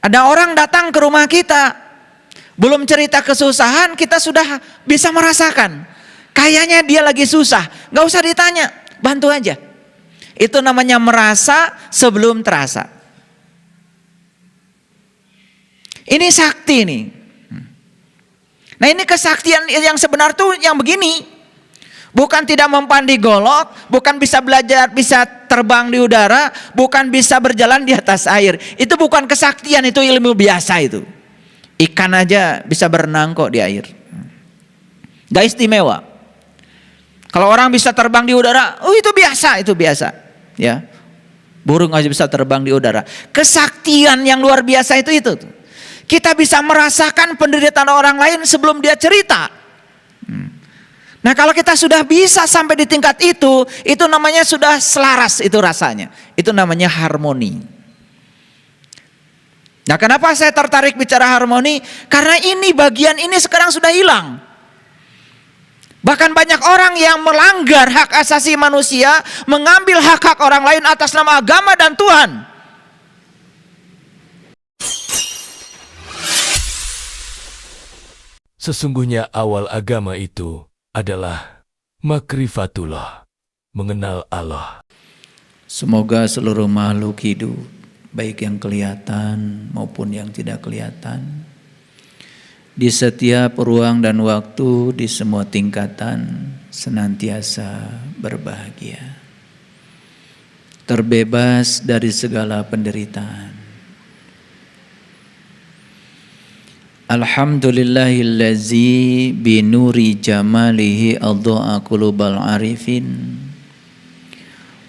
Ada orang datang ke rumah kita, belum cerita kesusahan, kita sudah bisa merasakan. Kayaknya dia lagi susah, gak usah ditanya, bantu aja. Itu namanya merasa sebelum terasa. Ini sakti nih. Nah ini kesaktian yang sebenar tuh yang begini. Bukan tidak mempandi golok, bukan bisa belajar, bisa terbang di udara, bukan bisa berjalan di atas air. Itu bukan kesaktian, itu ilmu biasa itu. Ikan aja bisa berenang kok di air. Gak istimewa. Kalau orang bisa terbang di udara, oh itu biasa, itu biasa. Ya, burung aja bisa terbang di udara. Kesaktian yang luar biasa itu. Kita bisa merasakan penderitaan orang lain sebelum dia cerita. Nah kalau kita sudah bisa sampai di tingkat itu namanya sudah selaras itu rasanya. Itu namanya harmoni. Nah kenapa saya tertarik bicara harmoni? Karena ini bagian ini sekarang sudah hilang. Bahkan banyak orang yang melanggar hak asasi manusia, mengambil hak-hak orang lain atas nama agama dan Tuhan. Sesungguhnya awal agama itu adalah makrifatullah, mengenal Allah. Semoga seluruh makhluk hidup, baik yang kelihatan maupun yang tidak kelihatan, di setiap ruang dan waktu, di semua tingkatan, senantiasa berbahagia, terbebas dari segala penderitaan. Alhamdulillahillazi binuri jamalihi adha'a qulubal arifin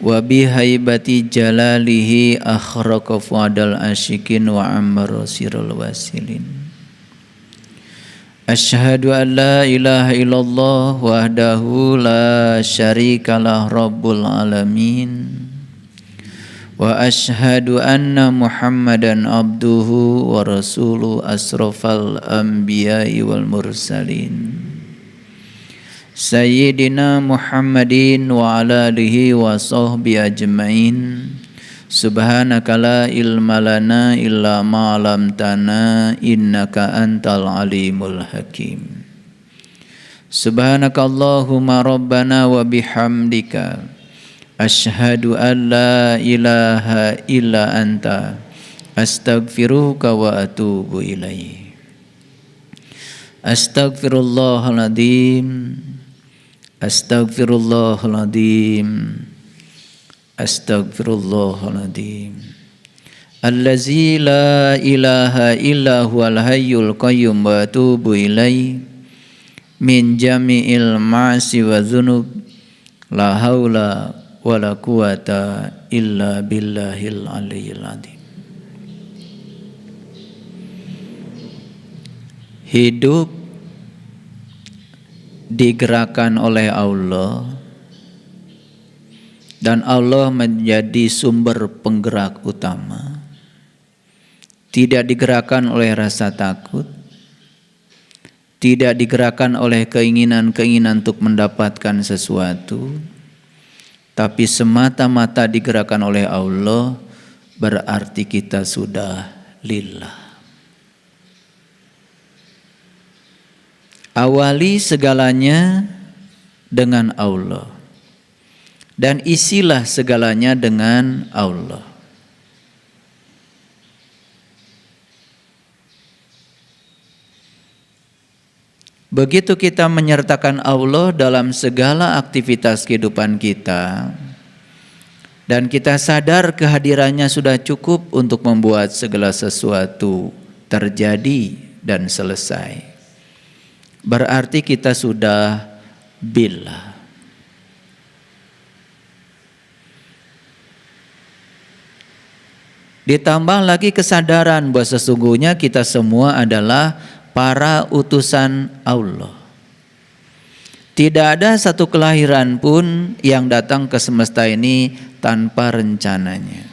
wa bihaibati jalalihi akhraqa fuadal asyikin wa ammara sirul wasilin. Asyhadu an la ilaha illallah wahdahu la syarikalah rabbul alamin. Wa asyhadu anna Muhammadan abduhu wa rasuluhu asrafal anbiya'i wal mursalin. Sayyidina Muhammadin wa ala alihi wa sahbihi ajma'in. Subhanaka la ilma lana illa ma 'allamtana innaka antal alimul hakim. Subhanaka Allahumma rabbana wa bihamdika asyhadu an la ilaha illa anta astaghfiruka wa atubu ilaih. Astaghfirullahaladzim, astaghfirullahaladzim, astaghfirullahaladzim. Allazi la ilaha illa huwal hayyul qayyum wa atubu ilaih min jami'il ma'asi wa dzunub. La haula wala quwata illa billahil aliyyil azim. Hidup digerakkan oleh Allah dan Allah menjadi sumber penggerak utama. Tidak digerakkan oleh rasa takut, tidak digerakkan oleh keinginan-keinginan untuk mendapatkan sesuatu, tapi semata-mata digerakkan oleh Allah, berarti kita sudah lillah. Awali segalanya dengan Allah dan isilah segalanya dengan Allah. Begitu kita menyertakan Allah dalam segala aktivitas kehidupan kita dan kita sadar kehadirannya sudah cukup untuk membuat segala sesuatu terjadi dan selesai, berarti kita sudah billah. Ditambah lagi kesadaran bahwa sesungguhnya kita semua adalah para utusan Allah. Tidak ada satu kelahiran pun yang datang ke semesta ini tanpa rencananya.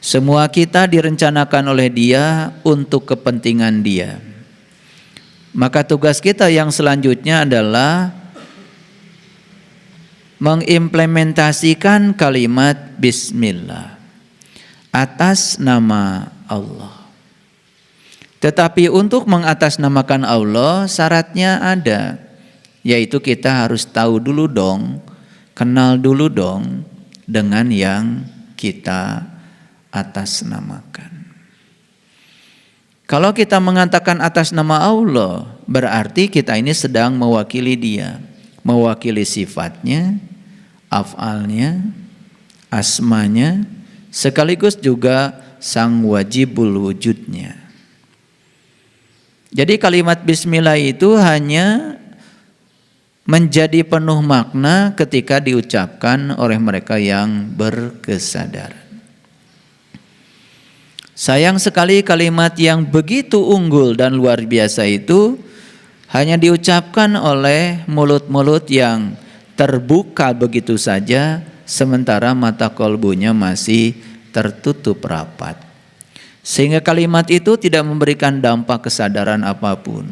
Semua kita direncanakan oleh Dia untuk kepentingan Dia. Maka tugas kita yang selanjutnya adalah mengimplementasikan kalimat Bismillah atas nama Allah. Tetapi untuk mengatasnamakan Allah syaratnya ada, yaitu kita harus tahu dulu dong, kenal dulu dong dengan yang kita atasnamakan. Kalau kita mengatakan atas nama Allah, berarti kita ini sedang mewakili Dia, mewakili sifatnya, af'alnya, asmanya, sekaligus juga sang wajibul wujudnya. Jadi kalimat bismillah itu hanya menjadi penuh makna ketika diucapkan oleh mereka yang berkesadaran. Sayang sekali kalimat yang begitu unggul dan luar biasa itu hanya diucapkan oleh mulut-mulut yang terbuka begitu saja, sementara mata kolbunya masih tertutup rapat. Sehingga kalimat itu tidak memberikan dampak kesadaran apapun.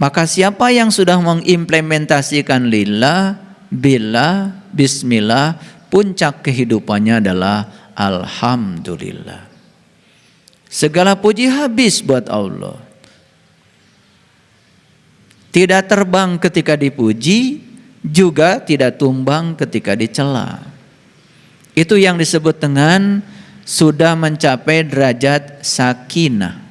Maka siapa yang sudah mengimplementasikan lillah, billah, bismillah, puncak kehidupannya adalah alhamdulillah. Segala puji habis buat Allah. Tidak terbang ketika dipuji, juga tidak tumbang ketika dicela. Itu yang disebut dengan sudah mencapai derajat sakinah.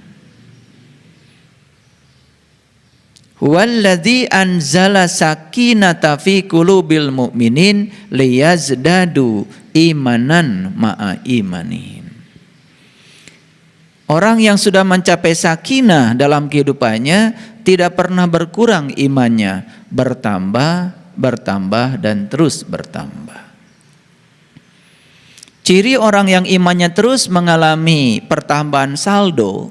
Huwallazi anzala sakinata fi qulubil mu'minin liyazdadu imanan ma'a imanihim. Orang yang sudah mencapai sakinah dalam kehidupannya tidak pernah berkurang imannya, bertambah, bertambah dan terus bertambah. Ciri orang yang imannya terus mengalami pertambahan saldo,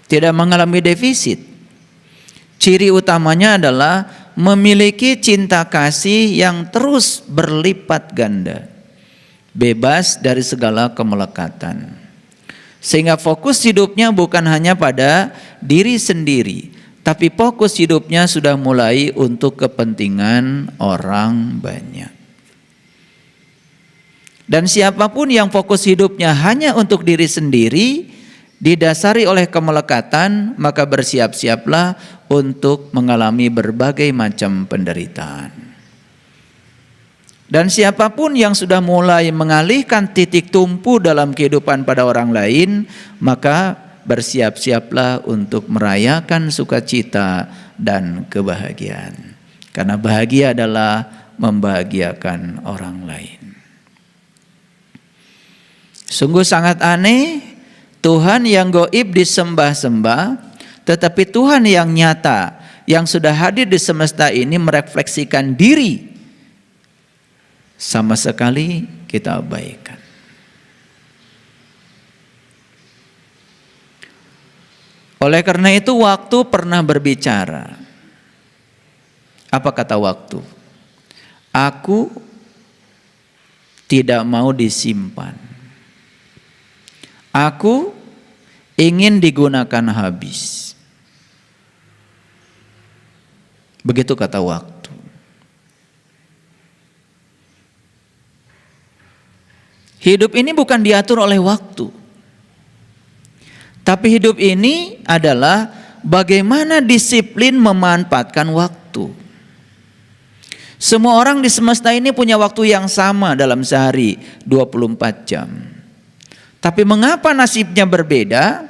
tidak mengalami defisit. Ciri utamanya adalah memiliki cinta kasih yang terus berlipat ganda, bebas dari segala kemelekatan. Sehingga fokus hidupnya bukan hanya pada diri sendiri, tapi fokus hidupnya sudah mulai untuk kepentingan orang banyak. Dan siapapun yang fokus hidupnya hanya untuk diri sendiri, didasari oleh kemelekatan, maka bersiap-siaplah untuk mengalami berbagai macam penderitaan. Dan siapapun yang sudah mulai mengalihkan titik tumpu dalam kehidupan pada orang lain, maka bersiap-siaplah untuk merayakan sukacita dan kebahagiaan. Karena bahagia adalah membahagiakan orang lain. Sungguh sangat aneh, Tuhan yang gaib disembah-sembah, tetapi Tuhan yang nyata, yang sudah hadir di semesta ini merefleksikan diri, sama sekali kita abaikan. Oleh karena itu waktu pernah berbicara. Apa kata waktu? Aku tidak mau disimpan. Aku ingin digunakan habis. Begitu kata waktu. Hidup ini bukan diatur oleh waktu. Tapi hidup ini adalah bagaimana disiplin memanfaatkan waktu. Semua orang di semesta ini punya waktu yang sama dalam sehari, 24 jam. Tapi mengapa nasibnya berbeda?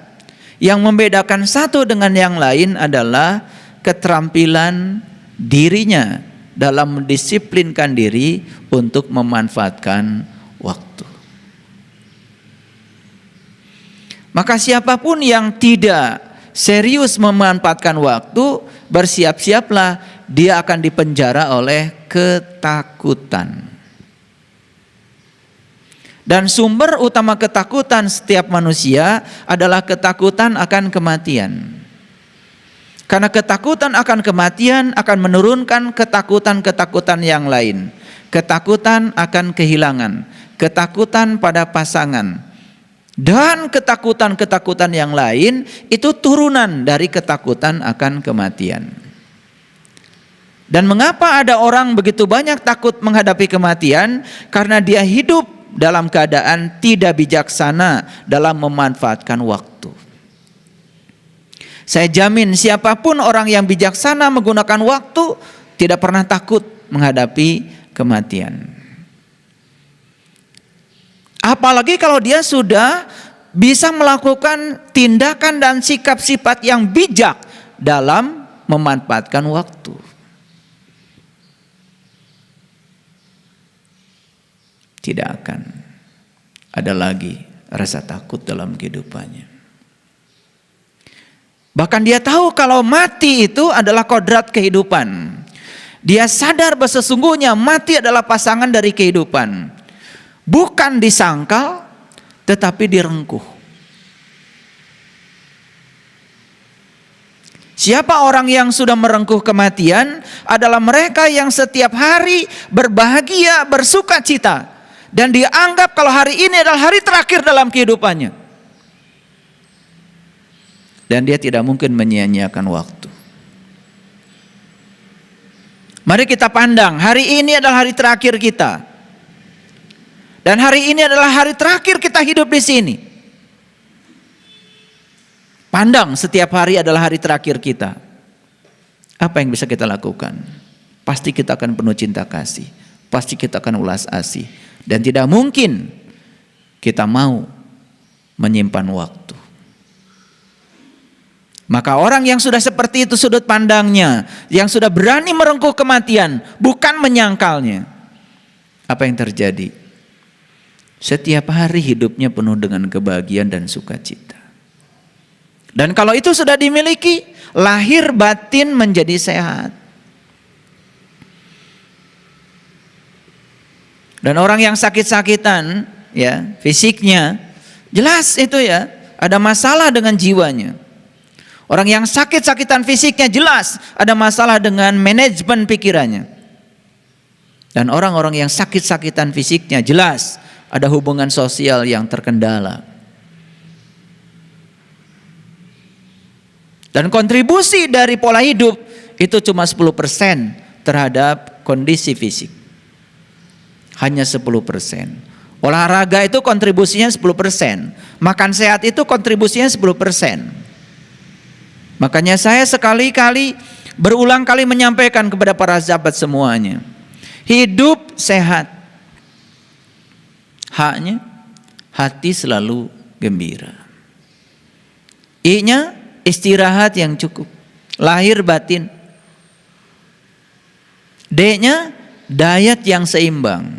Yang membedakan satu dengan yang lain adalah keterampilan dirinya dalam mendisiplinkan diri untuk memanfaatkan waktu. Maka siapapun yang tidak serius memanfaatkan waktu, bersiap-siaplah dia akan dipenjara oleh ketakutan. Dan sumber utama ketakutan setiap manusia adalah ketakutan akan kematian. Karena ketakutan akan kematian akan menurunkan ketakutan-ketakutan yang lain. Ketakutan akan kehilangan, ketakutan pada pasangan, dan ketakutan-ketakutan yang lain itu turunan dari ketakutan akan kematian. Dan mengapa ada orang begitu banyak takut menghadapi kematian? Karena dia hidup dalam keadaan tidak bijaksana dalam memanfaatkan waktu. Saya jamin siapapun orang yang bijaksana menggunakan waktu tidak pernah takut menghadapi kematian. Apalagi kalau dia sudah bisa melakukan tindakan dan sikap sifat yang bijak dalam memanfaatkan waktu. Tidak akan ada lagi rasa takut dalam kehidupannya. Bahkan dia tahu kalau mati itu adalah kodrat kehidupan. Dia sadar bahwa sesungguhnya mati adalah pasangan dari kehidupan. Bukan disangkal, tetapi direngkuh. Siapa orang yang sudah merengkuh kematian adalah mereka yang setiap hari berbahagia, bersuka cita. Dan dianggap kalau hari ini adalah hari terakhir dalam kehidupannya. Dan dia tidak mungkin menyia-nyiakan waktu. Mari kita pandang, hari ini adalah hari terakhir kita. Dan hari ini adalah hari terakhir kita hidup di sini. Pandang setiap hari adalah hari terakhir kita. Apa yang bisa kita lakukan? Pasti kita akan penuh cinta kasih. Pasti kita akan ulas asih. Dan tidak mungkin kita mau menyimpan waktu. Maka orang yang sudah seperti itu sudut pandangnya, yang sudah berani merengkuh kematian, bukan menyangkalnya. Apa yang terjadi? Setiap hari hidupnya penuh dengan kebahagiaan dan sukacita. Dan kalau itu sudah dimiliki, lahir batin menjadi sehat. Dan orang yang sakit-sakitan, ya, fisiknya, jelas itu ya, ada masalah dengan jiwanya. Orang yang sakit-sakitan fisiknya jelas ada masalah dengan manajemen pikirannya. Dan orang-orang yang sakit-sakitan fisiknya jelas ada hubungan sosial yang terkendala. Dan kontribusi dari pola hidup itu cuma 10% terhadap kondisi fisik. Hanya 10%. Olahraga itu kontribusinya 10%. Makan sehat itu kontribusinya 10%. Makanya saya sekali-kali berulang kali menyampaikan kepada para sahabat semuanya. Hidup sehat. Haknya hati selalu gembira. I-nya istirahat yang cukup. Lahir batin. D-nya diet yang seimbang.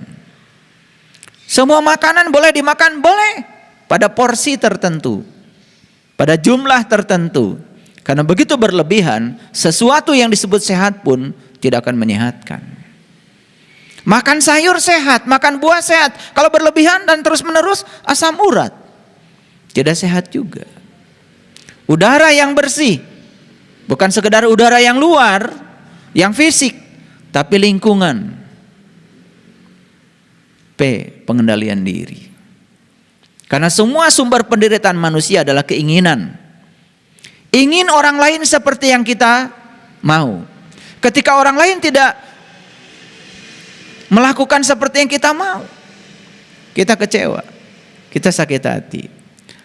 Semua makanan boleh dimakan, boleh. Pada porsi tertentu. Pada jumlah tertentu. Karena begitu berlebihan, sesuatu yang disebut sehat pun tidak akan menyehatkan. Makan sayur sehat, makan buah sehat. Kalau berlebihan dan terus menerus, asam urat. Tidak sehat juga. Udara yang bersih. Bukan sekedar udara yang luar, yang fisik. Tapi lingkungan. P. Pengendalian diri. Karena semua sumber penderitaan manusia adalah keinginan. Ingin orang lain seperti yang kita mau. Ketika orang lain tidak melakukan seperti yang kita mau, kita kecewa, kita sakit hati.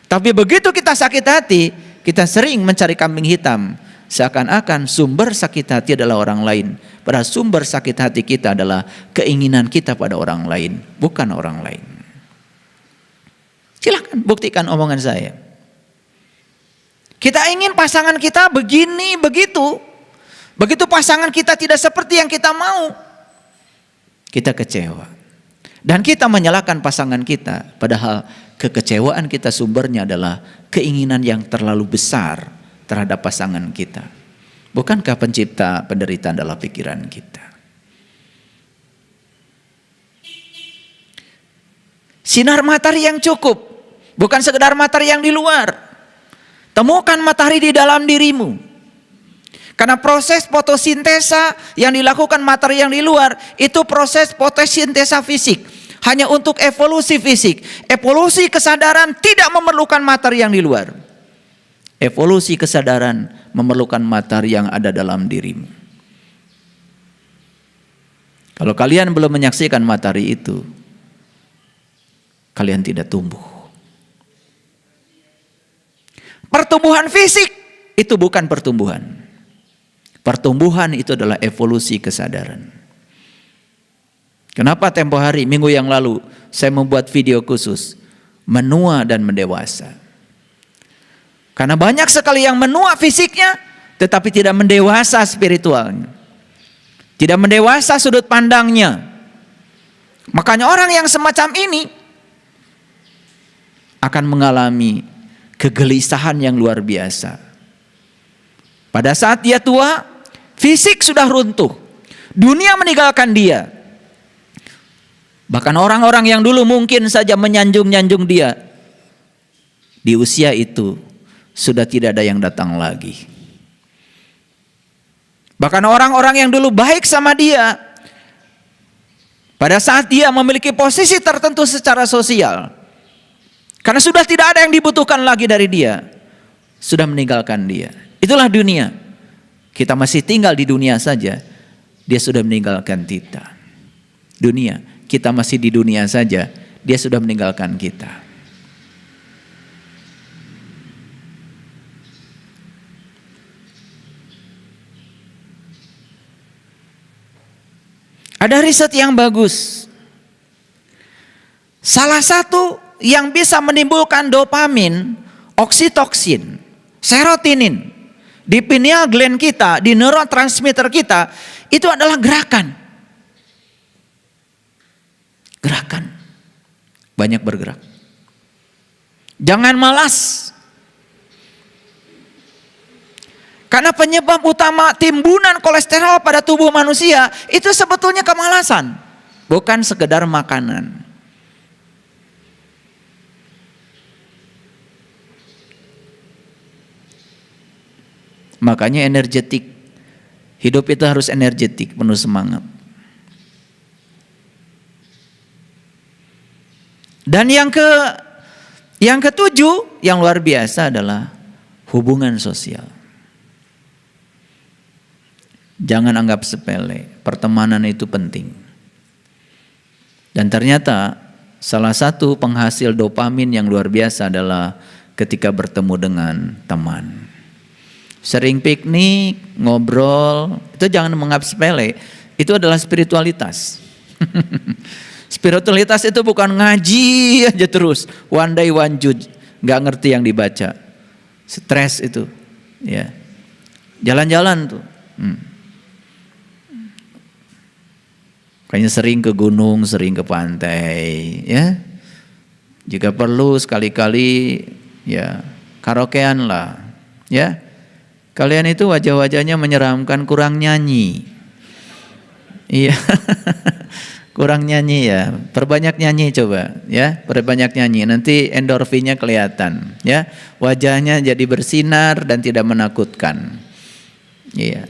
Tapi begitu kita sakit hati, kita sering mencari kambing hitam. Seakan-akan sumber sakit hati adalah orang lain. Padahal sumber sakit hati kita adalah keinginan kita pada orang lain, bukan orang lain. Silahkan buktikan omongan saya. Kita ingin pasangan kita begini, begitu. Begitu pasangan kita tidak seperti yang kita mau, kita kecewa. Dan kita menyalahkan pasangan kita. Padahal kekecewaan kita sumbernya adalah keinginan yang terlalu besar terhadap pasangan kita. Bukankah pencipta penderitaan adalah pikiran kita? Sinar matahari yang cukup. Bukan sekedar matahari yang di luar. Temukan matahari di dalam dirimu. Karena proses fotosintesa yang dilakukan matahari yang di luar itu proses fotosintesa fisik. Hanya untuk evolusi fisik. Evolusi kesadaran tidak memerlukan matahari yang di luar. Evolusi kesadaran memerlukan matahari yang ada dalam dirimu. Kalau kalian belum menyaksikan matahari itu, kalian tidak tumbuh. Pertumbuhan fisik itu bukan pertumbuhan. Pertumbuhan itu adalah evolusi kesadaran. Kenapa tempo hari, minggu yang lalu, saya membuat video khusus, menua dan mendewasa. Karena banyak sekali yang menua fisiknya, tetapi tidak mendewasa spiritualnya. Tidak mendewasa sudut pandangnya. Makanya orang yang semacam ini akan mengalami kegelisahan yang luar biasa. Pada saat dia tua, fisik sudah runtuh. Dunia meninggalkan dia. Bahkan orang-orang yang dulu mungkin saja menyanjung-nyanjung dia, di usia itu sudah tidak ada yang datang lagi. Bahkan orang-orang yang dulu baik sama dia, pada saat dia memiliki posisi tertentu secara sosial, karena sudah tidak ada yang dibutuhkan lagi dari dia, sudah meninggalkan dia. Itulah dunia. Kita masih tinggal di dunia saja, dia sudah meninggalkan kita. Dunia, kita masih di dunia saja, dia sudah meninggalkan kita. Ada riset yang bagus. Salah satu yang bisa menimbulkan dopamin, oksitoksin, serotonin di pineal gland kita, di neurotransmitter kita, itu adalah gerakan. Gerakan. Banyak bergerak. Jangan malas. Karena penyebab utama timbunan kolesterol pada tubuh manusia itu sebetulnya kemalasan, bukan sekedar makanan. Makanya energetik. Hidup itu harus energetik, penuh semangat. Dan yang ketujuh, yang luar biasa adalah hubungan sosial. Jangan anggap sepele, pertemanan itu penting. Dan ternyata salah satu penghasil dopamin yang luar biasa adalah ketika bertemu dengan teman. Sering piknik, ngobrol, itu jangan menganggap sepele, itu adalah spiritualitas. Spiritualitas itu bukan ngaji aja terus, one day one jud, nggak ngerti yang dibaca, stres itu, ya. Jalan-jalan tuh. Kayaknya sering ke gunung, sering ke pantai, ya. Jika perlu sekali-kali, ya karaokean lah, ya. Kalian itu wajah-wajahnya menyeramkan, kurang nyanyi, iya. Kurang nyanyi ya, perbanyak nyanyi coba, ya, perbanyak nyanyi. Nanti endorfinnya kelihatan, ya. Wajahnya jadi bersinar dan tidak menakutkan, iya.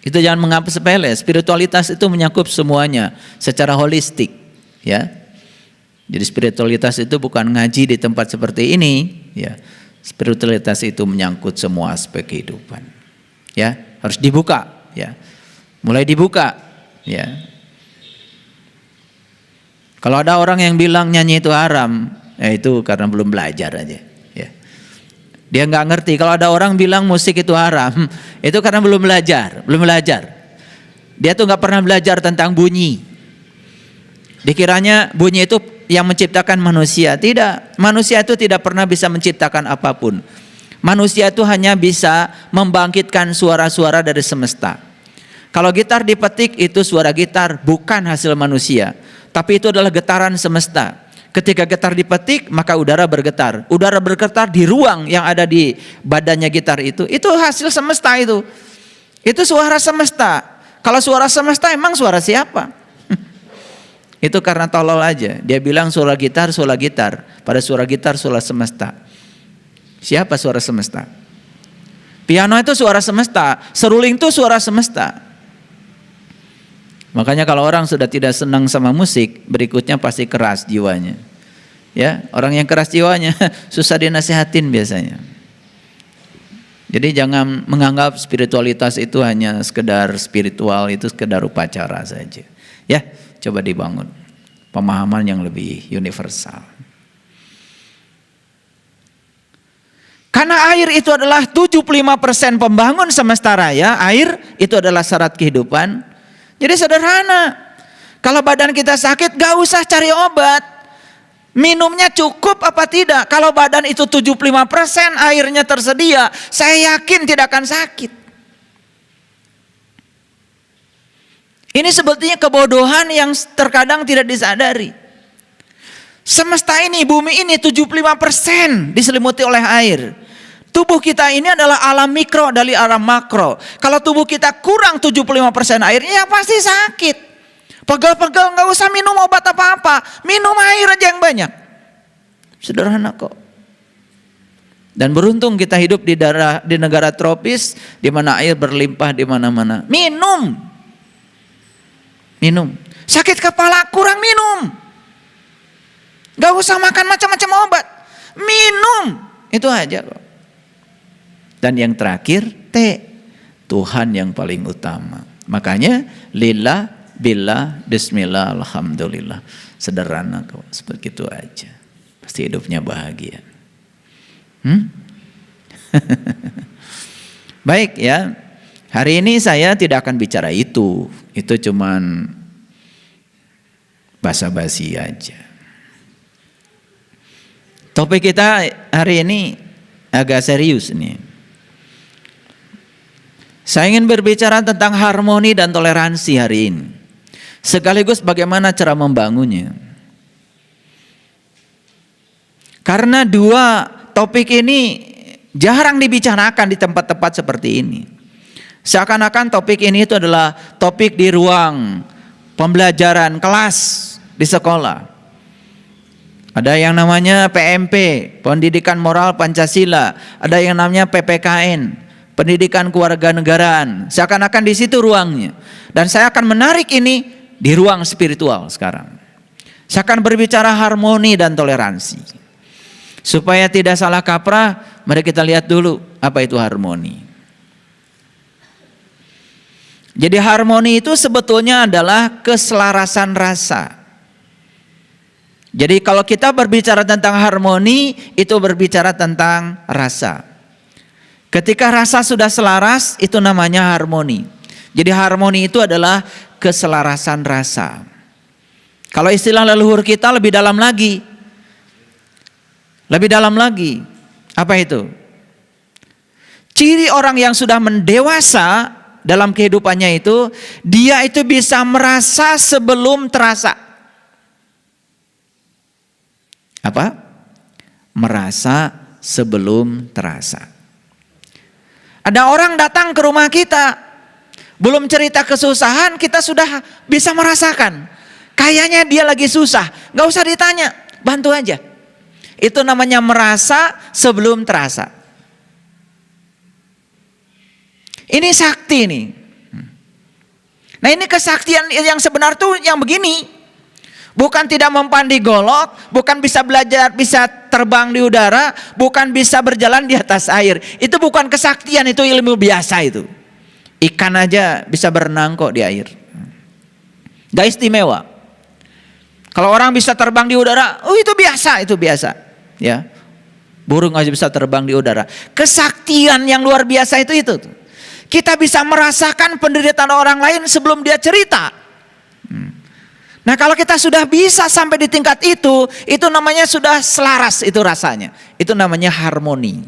Itu jangan menganggap sepele. Spiritualitas itu menyakup semuanya secara holistik, ya. Jadi spiritualitas itu bukan ngaji di tempat seperti ini, ya. Spiritualitas itu menyangkut semua aspek kehidupan, ya. Harus dibuka, ya. Mulai dibuka, ya. Kalau ada orang yang bilang nyanyi itu haram, ya itu karena belum belajar aja, ya. Dia nggak ngerti. Kalau ada orang bilang musik itu haram, itu karena belum belajar. Dia tuh nggak pernah belajar tentang bunyi. Dikiranya bunyi itu yang menciptakan manusia. Tidak, manusia itu tidak pernah bisa menciptakan apapun. Manusia itu hanya bisa membangkitkan suara-suara dari semesta. Kalau gitar dipetik itu suara gitar, bukan hasil manusia, tapi itu adalah getaran semesta. Ketika gitar dipetik, maka udara bergetar. Udara bergetar di ruang yang ada di badannya gitar itu hasil semesta itu. Itu suara semesta. Kalau suara semesta emang suara siapa? Itu karena tolol aja. Dia bilang suara gitar. Pada suara gitar suara semesta. Siapa suara semesta? Piano itu suara semesta. Seruling itu suara semesta. Makanya kalau orang sudah tidak senang sama musik, berikutnya pasti keras jiwanya. Ya, orang yang keras jiwanya susah dinasihatin biasanya. Jadi jangan menganggap spiritualitas itu hanya sekedar spiritual, itu sekedar upacara saja. Ya, coba dibangun. pemahaman yang lebih universal. Karena air itu adalah 75% pembangun semesta raya, air itu adalah syarat kehidupan. Jadi sederhana, kalau badan kita sakit gak usah cari obat. Minumnya cukup apa tidak? Kalau badan itu 75% airnya tersedia, saya yakin tidak akan sakit. Ini sebetulnya kebodohan yang terkadang tidak disadari. Semesta ini, bumi ini 75% diselimuti oleh air. Tubuh kita ini adalah alam mikro dari alam makro. Kalau tubuh kita kurang 75% airnya, ya pasti sakit. Pegel-pegel nggak usah minum obat apa-apa, minum air aja yang banyak. Sederhana kok. Dan beruntung kita hidup di negara tropis di mana air berlimpah di mana-mana. Minum. Sakit kepala kurang minum. Gak usah makan macam-macam obat. Minum. Itu aja kok. Dan yang terakhir, Tuhan yang paling utama. Makanya lillah, billah, bismillah, alhamdulillah. Sederhana kok, seperti itu aja. Pasti hidupnya bahagia. Baik ya. Hari ini saya tidak akan bicara itu. Itu cuman basa-basi aja. Topik kita hari ini agak serius nih. Saya ingin berbicara tentang harmoni dan toleransi hari ini. Sekaligus bagaimana cara membangunnya. Karena dua topik ini jarang dibicarakan di tempat-tempat seperti ini. Seakan-akan topik ini itu adalah topik di ruang pembelajaran kelas di sekolah. Ada yang namanya PMP, Pendidikan Moral Pancasila. Ada yang namanya PPKN, Pendidikan Kewarganegaraan. Seakan-akan di situ ruangnya. Dan saya akan menarik ini di ruang spiritual sekarang. Saya akan berbicara harmoni dan toleransi. Supaya tidak salah kaprah, mari kita lihat dulu apa itu harmoni. Jadi harmoni itu sebetulnya adalah keselarasan rasa. Jadi kalau kita berbicara tentang harmoni, itu berbicara tentang rasa. Ketika rasa sudah selaras, itu namanya harmoni. Jadi harmoni itu adalah keselarasan rasa. Kalau istilah leluhur kita lebih dalam lagi. Lebih dalam lagi. Apa itu? Ciri orang yang sudah mendewasa dalam kehidupannya itu, dia itu bisa merasa sebelum terasa. Apa? Merasa sebelum terasa. Ada orang datang ke rumah kita, belum cerita kesusahan, kita sudah bisa merasakan. Kayaknya dia lagi susah, gak usah ditanya, bantu aja. Itu namanya merasa sebelum terasa. Ini sakti nih. Nah ini kesaktian yang sebenar tuh yang begini. Bukan tidak mempandi golok, bukan bisa belajar, bisa terbang di udara, bukan bisa berjalan di atas air. Itu bukan kesaktian, itu ilmu biasa itu. Ikan aja bisa berenang kok di air. Gak istimewa. Kalau orang bisa terbang di udara, oh itu biasa, itu biasa. Ya, burung aja bisa terbang di udara. Kesaktian yang luar biasa itu. Kita bisa merasakan penderitaan orang lain sebelum dia cerita. Nah kalau kita sudah bisa sampai di tingkat itu namanya sudah selaras itu rasanya. Itu namanya harmoni.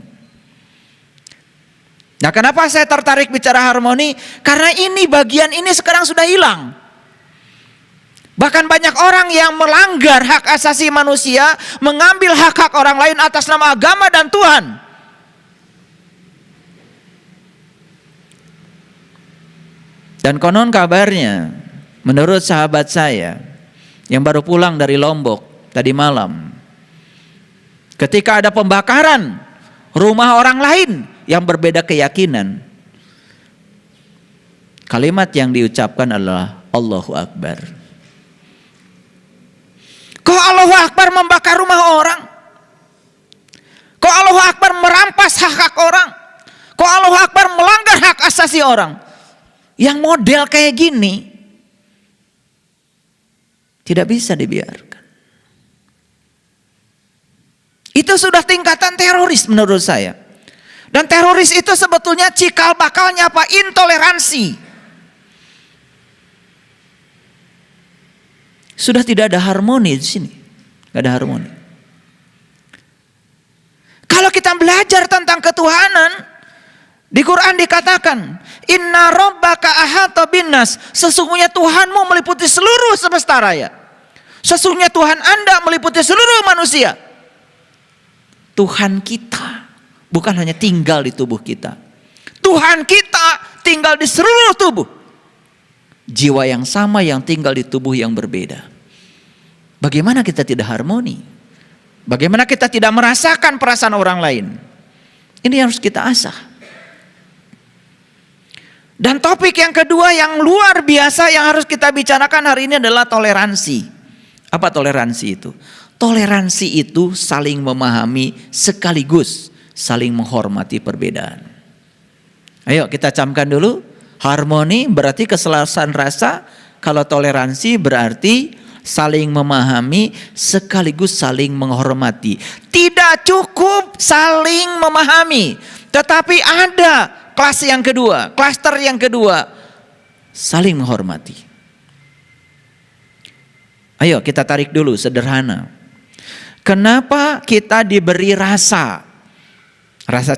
Nah kenapa saya tertarik bicara harmoni? Karena ini bagian ini sekarang sudah hilang. Bahkan banyak orang yang melanggar hak asasi manusia, mengambil hak-hak orang lain atas nama agama dan Tuhan. Dan konon kabarnya, menurut sahabat saya yang baru pulang dari Lombok tadi malam, ketika ada pembakaran rumah orang lain yang berbeda keyakinan, kalimat yang diucapkan adalah Allahu Akbar. Kok Allahu Akbar membakar rumah orang? Kok Allahu Akbar merampas hak-hak orang? Kok Allahu Akbar melanggar hak asasi orang? Yang model kayak gini Tidak bisa dibiarkan. Itu sudah tingkatan teroris menurut saya. Dan teroris itu sebetulnya cikal bakalnya apa? Intoleransi. Sudah tidak ada harmoni di sini. Tidak ada harmoni. Kalau kita belajar tentang ketuhanan, di Quran dikatakan, Inna rabbaka ahata binnas. Sesungguhnya Tuhanmu meliputi seluruh semesta raya. Sesungguhnya Tuhan Anda meliputi seluruh manusia. Tuhan kita bukan hanya tinggal di tubuh kita. Tuhan kita tinggal di seluruh tubuh. Jiwa yang sama yang tinggal di tubuh yang berbeda. Bagaimana kita tidak harmoni? Bagaimana kita tidak merasakan perasaan orang lain? Ini harus kita asah. Dan topik yang kedua yang luar biasa yang harus kita bicarakan hari ini adalah toleransi. Apa toleransi itu? Toleransi itu saling memahami sekaligus saling menghormati perbedaan. Ayo kita camkan dulu. Harmoni berarti keselarasan rasa. Kalau toleransi berarti saling memahami sekaligus saling menghormati. Tidak cukup saling memahami, tetapi ada kelas yang kedua, klaster yang kedua, saling menghormati. Ayo kita tarik dulu sederhana. Kenapa kita diberi rasa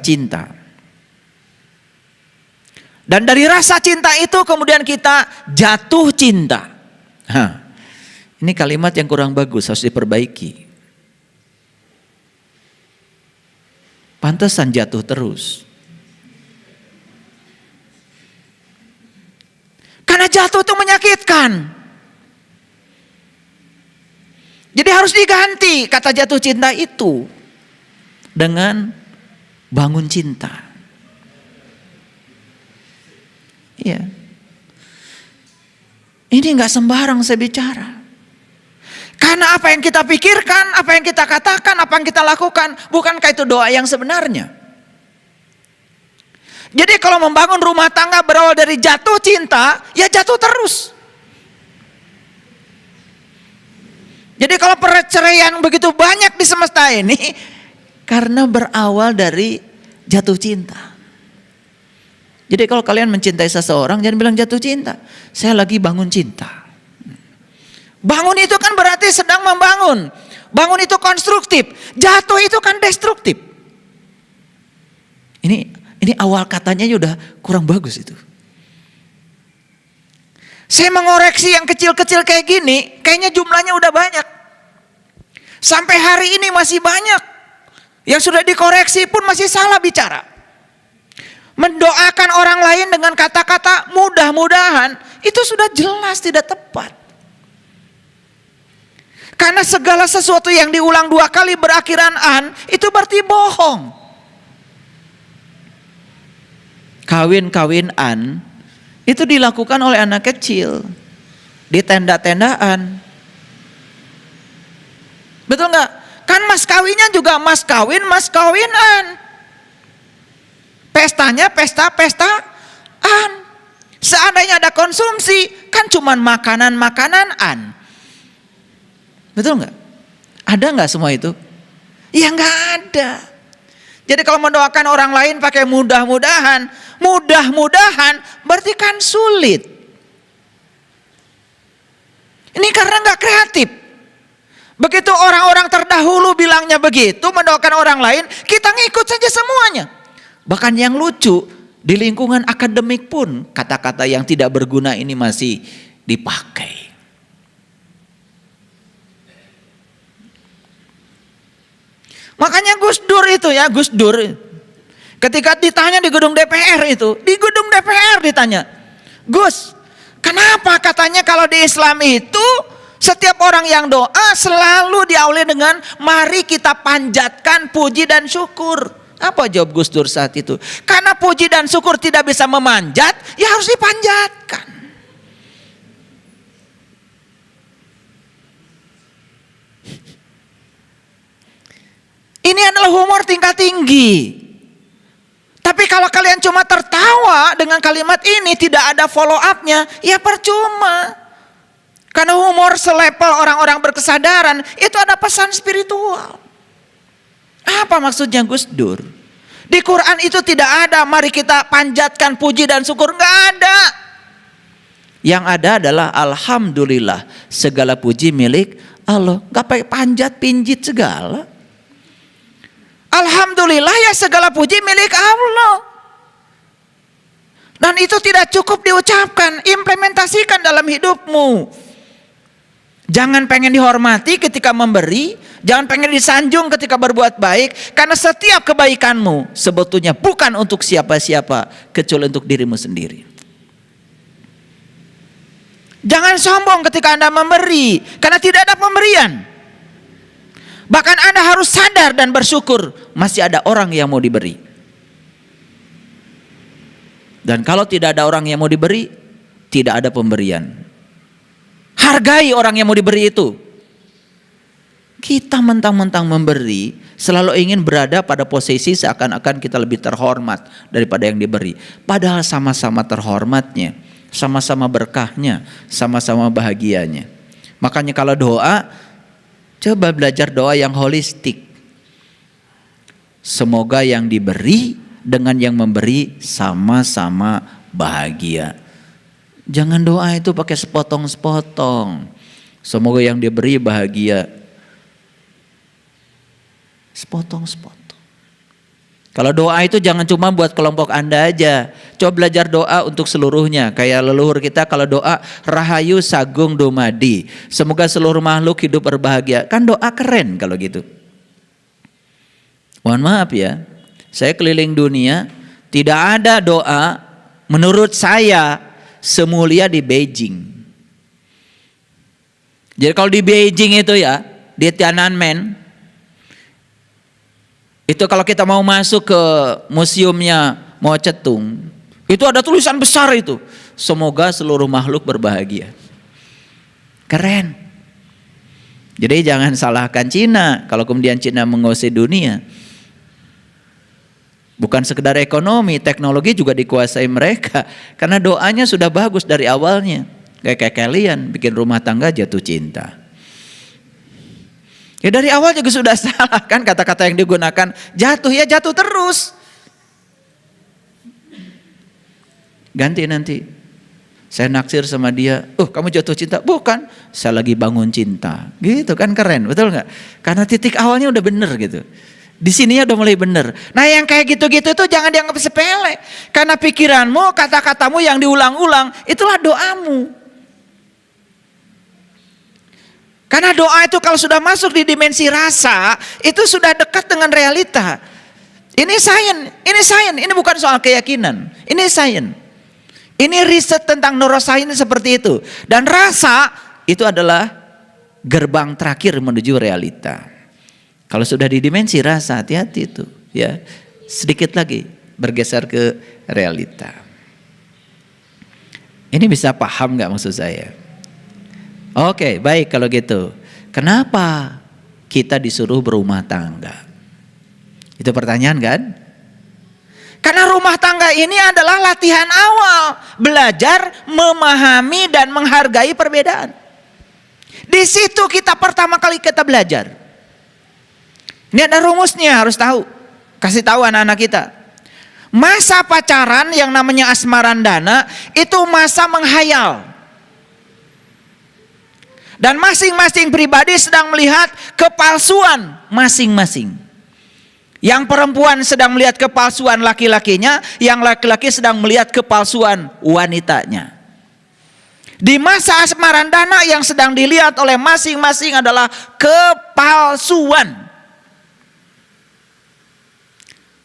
cinta? Dan dari rasa cinta itu kemudian kita jatuh cinta. Ini kalimat yang kurang bagus, harus diperbaiki. Pantesan jatuh terus. Karena jatuh itu menyakitkan. Jadi harus diganti kata jatuh cinta itu dengan bangun cinta. Iya. Ini nggak sembarang saya bicara. Karena apa yang kita pikirkan, apa yang kita katakan, apa yang kita lakukan, bukankah itu doa yang sebenarnya? Jadi kalau membangun rumah tangga berawal dari jatuh cinta, ya jatuh terus. Jadi kalau perceraian begitu banyak di semesta ini, karena berawal dari jatuh cinta. Jadi kalau kalian mencintai seseorang, jangan bilang jatuh cinta. Saya lagi bangun cinta. Bangun itu kan berarti sedang membangun. Bangun itu konstruktif. Jatuh itu kan destruktif. Ini awal katanya udah kurang bagus itu. Saya mengoreksi yang kecil-kecil kayak gini, kayaknya jumlahnya udah banyak. Sampai hari ini masih banyak. Yang sudah dikoreksi pun masih salah bicara. Mendoakan orang lain dengan kata-kata mudah-mudahan, itu sudah jelas tidak tepat. Karena segala sesuatu yang diulang 2 kali berakhiran an, itu berarti bohong. Kawin-kawinan itu dilakukan oleh anak kecil di tenda-tendaan. Betul nggak? Kan mas kawinnya juga mas kawinan. Pestanya pesta-pestaan. Seandainya ada konsumsi, kan cuman makanan-makanan. Betul nggak? Ada nggak semua itu? Ya nggak ada. Jadi kalau mendoakan orang lain pakai mudah-mudahan berarti kan sulit. Ini karena nggak kreatif. Begitu orang-orang terdahulu bilangnya begitu, mendoakan orang lain, kita ngikut saja semuanya. Bahkan yang lucu, di lingkungan akademik pun kata-kata yang tidak berguna ini masih dipakai. Makanya Gus Dur ketika ditanya di gedung DPR ditanya, Gus, kenapa katanya kalau di Islam itu setiap orang yang doa selalu diawali dengan mari kita panjatkan puji dan syukur. Apa jawab Gus Dur saat itu? Karena puji dan syukur tidak bisa memanjat, ya harus dipanjatkan. Ini adalah humor tingkat tinggi. Tapi kalau kalian cuma tertawa dengan kalimat ini, tidak ada follow up-nya, ya percuma. Karena humor selepel orang-orang berkesadaran itu ada pesan spiritual. Apa maksudnya Gus Dur? Di Quran itu tidak ada mari kita panjatkan puji dan syukur, nggak ada. Yang ada adalah alhamdulillah, segala puji milik Allah. Nggak pakai panjat pinjit segala. Alhamdulillah ya segala puji milik Allah. Dan itu tidak cukup diucapkan, implementasikan dalam hidupmu. Jangan pengen dihormati ketika memberi, jangan pengen disanjung ketika berbuat baik, karena setiap kebaikanmu sebetulnya bukan untuk siapa-siapa kecuali untuk dirimu sendiri. Jangan sombong ketika Anda memberi, karena tidak ada pemberian. Bahkan Anda harus sadar dan bersyukur masih ada orang yang mau diberi. Dan kalau tidak ada orang yang mau diberi, tidak ada pemberian. Hargai orang yang mau diberi itu. Kita mentang-mentang memberi, selalu ingin berada pada posisi seakan-akan kita lebih terhormat daripada yang diberi. Padahal sama-sama terhormatnya, sama-sama berkahnya, sama-sama bahagianya. Makanya kalau doa, coba belajar doa yang holistik. Semoga yang diberi dengan yang memberi sama-sama bahagia. Jangan doa itu pakai sepotong-sepotong. Semoga yang diberi bahagia. Sepotong-sepotong. Kalau doa itu jangan cuma buat kelompok Anda aja. Coba belajar doa untuk seluruhnya. Kayak leluhur kita kalau doa Rahayu Sagung Dumadi. Semoga seluruh makhluk hidup berbahagia. Kan doa keren kalau gitu. Mohon maaf ya. Saya keliling dunia. Tidak ada doa menurut saya semulia di Beijing. Jadi kalau di Beijing itu ya, di Tiananmen, itu kalau kita mau masuk ke museumnya Mao Zedong, itu ada tulisan besar itu, semoga seluruh makhluk berbahagia. Keren. Jadi jangan salahkan Cina kalau kemudian Cina menguasai dunia. Bukan sekedar ekonomi, teknologi juga dikuasai mereka. Karena doanya sudah bagus dari awalnya. Kayak kalian bikin rumah tangga jatuh cinta. Ya dari awal juga sudah salah kan kata-kata yang digunakan. Jatuh ya jatuh terus. Ganti nanti. Saya naksir sama dia. Kamu jatuh cinta? Bukan. Saya lagi bangun cinta. Gitu kan keren, betul nggak? Karena titik awalnya udah bener gitu. Di sininya udah mulai benar. Nah yang kayak gitu-gitu itu jangan dianggap sepele. Karena pikiranmu, kata-katamu yang diulang-ulang, itulah doamu. Karena doa itu kalau sudah masuk di dimensi rasa, itu sudah dekat dengan realita. Ini sains, ini bukan soal keyakinan. Ini sains. Ini riset tentang neurosains seperti itu. Dan rasa itu adalah gerbang terakhir menuju realita. Kalau sudah di dimensi rasa, hati-hati itu, ya. Sedikit lagi bergeser ke realita. Ini bisa paham nggak maksud saya? Oke, baik kalau gitu. Kenapa kita disuruh berumah tangga? Itu pertanyaan kan? Karena rumah tangga ini adalah latihan awal, belajar memahami dan menghargai perbedaan. Di situ kita pertama kali kita belajar. Ini ada rumusnya, harus tahu. Kasih tahu anak-anak kita. Masa pacaran yang namanya asmarandana itu masa menghayal. Dan masing-masing pribadi sedang melihat kepalsuan masing-masing. Yang perempuan sedang melihat kepalsuan laki-lakinya, yang laki-laki sedang melihat kepalsuan wanitanya. Di masa asmarandana yang sedang dilihat oleh masing-masing adalah kepalsuan.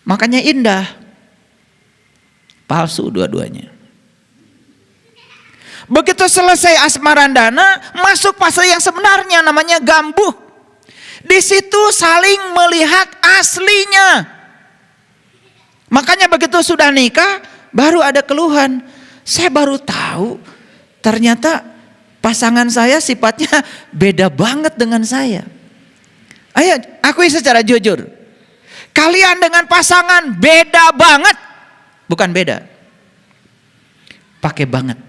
Makanya indah, palsu dua-duanya. Begitu selesai asmarandana, masuk fase yang sebenarnya namanya gambuh. Di situ saling melihat aslinya. Makanya begitu sudah nikah, baru ada keluhan. Saya baru tahu, ternyata pasangan saya sifatnya beda banget dengan saya. Ayo, akui secara jujur. Kalian dengan pasangan beda banget. Bukan beda. Pakai banget.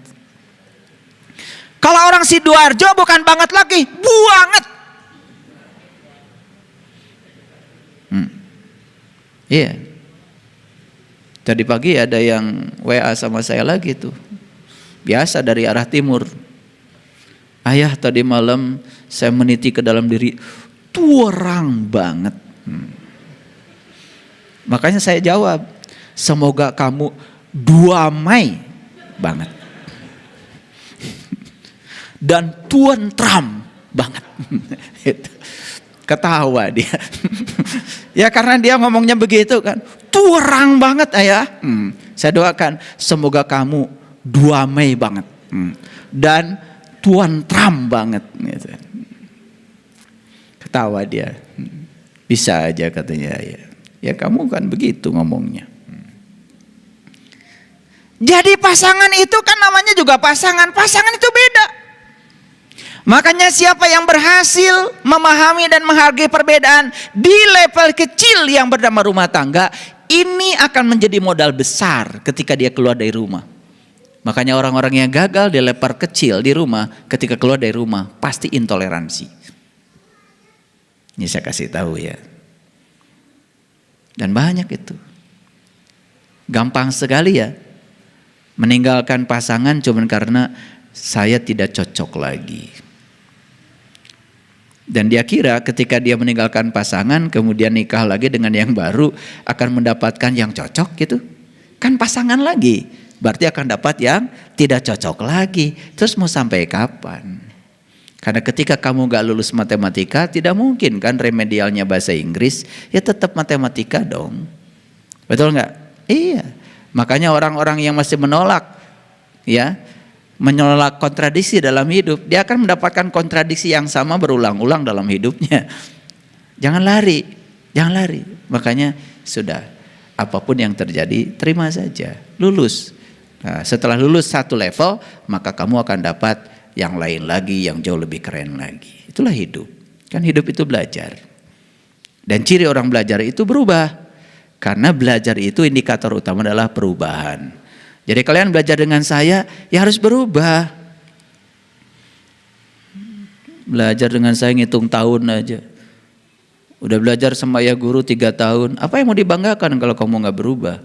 Kalau orang Sidoarjo bukan banget lagi, buanget. Iya. Tadi pagi ada yang WA sama saya lagi tuh. Biasa dari arah timur. Ayah, tadi malam saya meniti ke dalam diri, tuarang banget. Makanya saya jawab, semoga kamu duamai banget. Dan Tuan Trump banget. Ketawa dia. Ya karena dia ngomongnya begitu kan. Tuarang banget ayah. Saya doakan semoga kamu duamai banget. Dan Tuan Trump banget. Ketawa dia. Bisa aja katanya ya. Ya kamu kan begitu ngomongnya. Jadi pasangan itu kan namanya juga pasangan. Pasangan itu beda. Makanya siapa yang berhasil memahami dan menghargai perbedaan di level kecil yang bernama rumah tangga, ini akan menjadi modal besar ketika dia keluar dari rumah. Makanya orang-orang yang gagal di level kecil di rumah, ketika keluar dari rumah pasti intoleransi. Ini saya kasih tahu ya. Dan banyak itu. Gampang sekali ya meninggalkan pasangan cuma karena saya tidak cocok lagi. Dan dia kira ketika dia meninggalkan pasangan kemudian nikah lagi dengan yang baru akan mendapatkan yang cocok gitu. Kan pasangan lagi, berarti akan dapat yang tidak cocok lagi. Terus mau sampai kapan? Karena ketika kamu gak lulus matematika tidak mungkin kan remedialnya bahasa Inggris, ya tetap matematika dong. Betul gak? Iya. Makanya orang-orang yang masih menolak ya, menolak kontradiksi dalam hidup, dia akan mendapatkan kontradiksi yang sama berulang-ulang dalam hidupnya. Jangan lari, jangan lari. Makanya sudah, apapun yang terjadi terima saja, lulus. Nah, setelah lulus satu level, maka kamu akan dapat yang lain lagi, yang jauh lebih keren lagi. Itulah hidup. Kan hidup itu belajar. Dan ciri orang belajar itu berubah. Karena belajar itu indikator utama adalah perubahan. Jadi kalian belajar dengan saya, ya harus berubah. Belajar dengan saya ngitung tahun aja. Udah belajar sama ya guru 3 tahun. Apa yang mau dibanggakan kalau kamu gak berubah?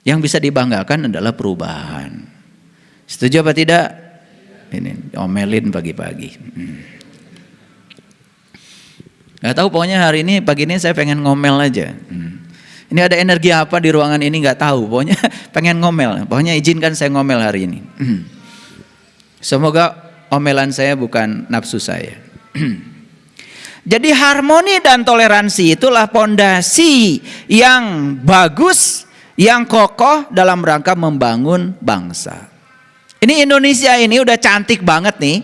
Yang bisa dibanggakan adalah perubahan. Setuju apa tidak? Ini omelin pagi-pagi. Gak tahu pokoknya hari ini, pagi ini saya pengen ngomel aja. Ini ada energi apa di ruangan ini gak tahu. Pokoknya pengen ngomel. Pokoknya izinkan saya ngomel hari ini. Semoga omelan saya bukan nafsu saya. Jadi harmoni dan toleransi itulah pondasi yang bagus, yang kokoh dalam rangka membangun bangsa. Ini Indonesia ini udah cantik banget nih.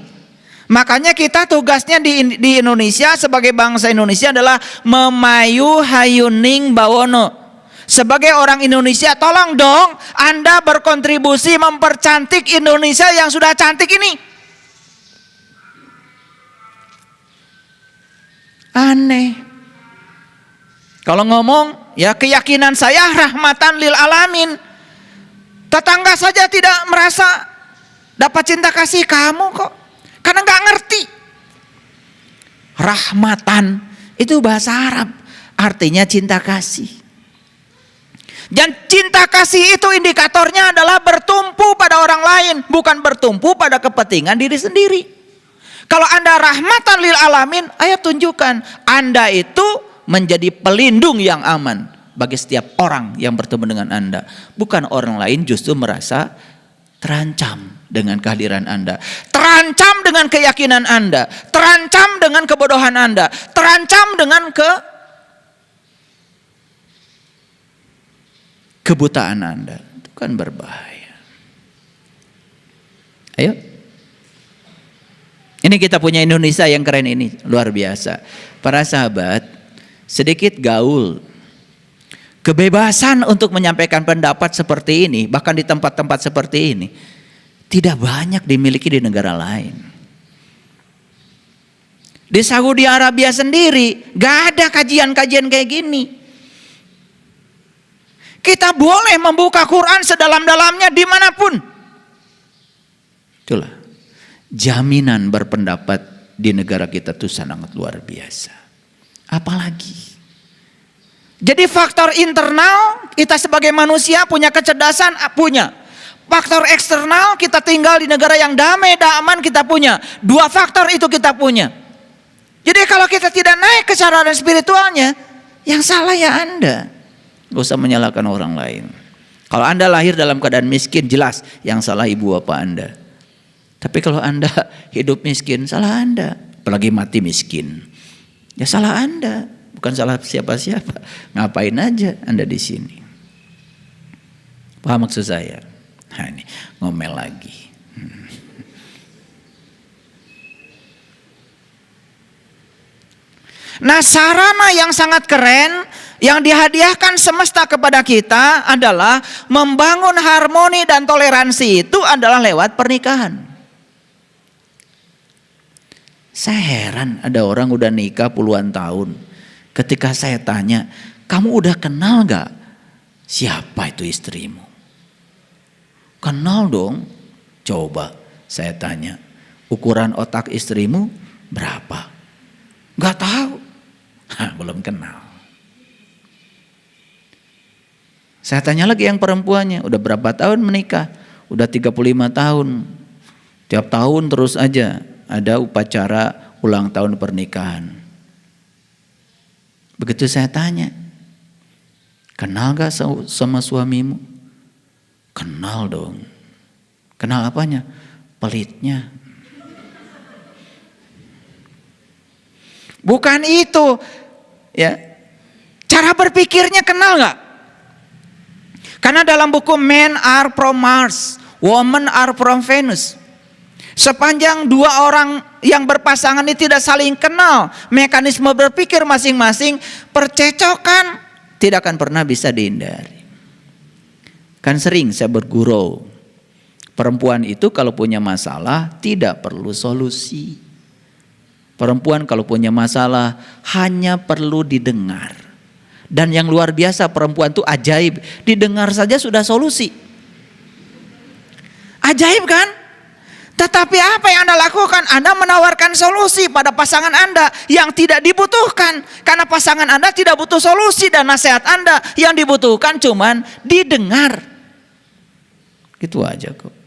Makanya kita tugasnya di Indonesia sebagai bangsa Indonesia adalah memayu hayuning bawono. Sebagai orang Indonesia tolong dong Anda berkontribusi mempercantik Indonesia yang sudah cantik ini. Aneh. Kalau ngomong ya keyakinan saya rahmatan lil alamin. Tetangga saja tidak merasa dapat cinta kasih kamu kok. Karena gak ngerti. Rahmatan itu bahasa Arab. Artinya cinta kasih. Dan cinta kasih itu indikatornya adalah bertumpu pada orang lain. Bukan bertumpu pada kepentingan diri sendiri. Kalau Anda rahmatan lil alamin, ayo tunjukkan. Anda itu menjadi pelindung yang aman. Bagi setiap orang yang bertemu dengan Anda. Bukan orang lain justru merasa terancam dengan kehadiran Anda, terancam dengan keyakinan Anda, terancam dengan kebodohan Anda, terancam dengan kebutaan Anda. Itu kan berbahaya. Ayo. Ini kita punya Indonesia yang keren ini, luar biasa. Para sahabat, sedikit gaul. Kebebasan untuk menyampaikan pendapat seperti ini, bahkan di tempat-tempat seperti ini, tidak banyak dimiliki di negara lain. Di Saudi Arabia sendiri, gak ada kajian-kajian kayak gini. Kita boleh membuka Quran sedalam-dalamnya dimanapun. Itulah. jaminan berpendapat di negara kita tuh sangat luar biasa. Apalagi. Jadi faktor internal kita sebagai manusia punya kecerdasan, punya. Faktor eksternal kita tinggal di negara yang damai dan aman kita punya. Dua faktor itu kita punya. Jadi kalau kita tidak naik kesadaran spiritualnya, yang salah ya Anda. Gak usah menyalahkan orang lain. Kalau Anda lahir dalam keadaan miskin, jelas yang salah ibu bapak Anda. Tapi kalau Anda hidup miskin, salah Anda. Apalagi mati miskin, ya salah Anda. Bukan salah siapa-siapa. Ngapain aja Anda di sini? Paham maksud saya? Nah ini ngomel lagi. Nah, sarana yang sangat keren yang dihadiahkan semesta kepada kita adalah membangun harmoni dan toleransi, itu adalah lewat pernikahan. Saya heran ada orang udah nikah puluhan tahun. Ketika saya tanya, kamu udah kenal gak siapa itu istrimu? Kenal dong. Coba saya tanya, ukuran otak istrimu berapa? Gak tahu. Belum kenal. Saya tanya lagi yang perempuannya, udah berapa tahun menikah? Udah 35 tahun. Tiap tahun terus aja ada upacara ulang tahun pernikahan. Begitu saya tanya, kenal gak sama suamimu? Kenal dong. Kenal apanya? Pelitnya. Bukan itu. Ya, cara berpikirnya kenal nggak? Karena dalam buku Men Are From Mars, Women Are From Venus, sepanjang dua orang yang berpasangan ini tidak saling kenal, mekanisme berpikir masing-masing, percecokan tidak akan pernah bisa dihindari. Kan sering saya bergurau, perempuan itu kalau punya masalah tidak perlu solusi. Perempuan kalau punya masalah hanya perlu didengar. Dan yang luar biasa perempuan itu ajaib. Didengar saja sudah solusi. Ajaib kan? Tetapi apa yang Anda lakukan? Anda menawarkan solusi pada pasangan Anda yang tidak dibutuhkan. Karena pasangan Anda tidak butuh solusi dan nasihat Anda. Yang dibutuhkan cuman didengar. Gitu aja kok.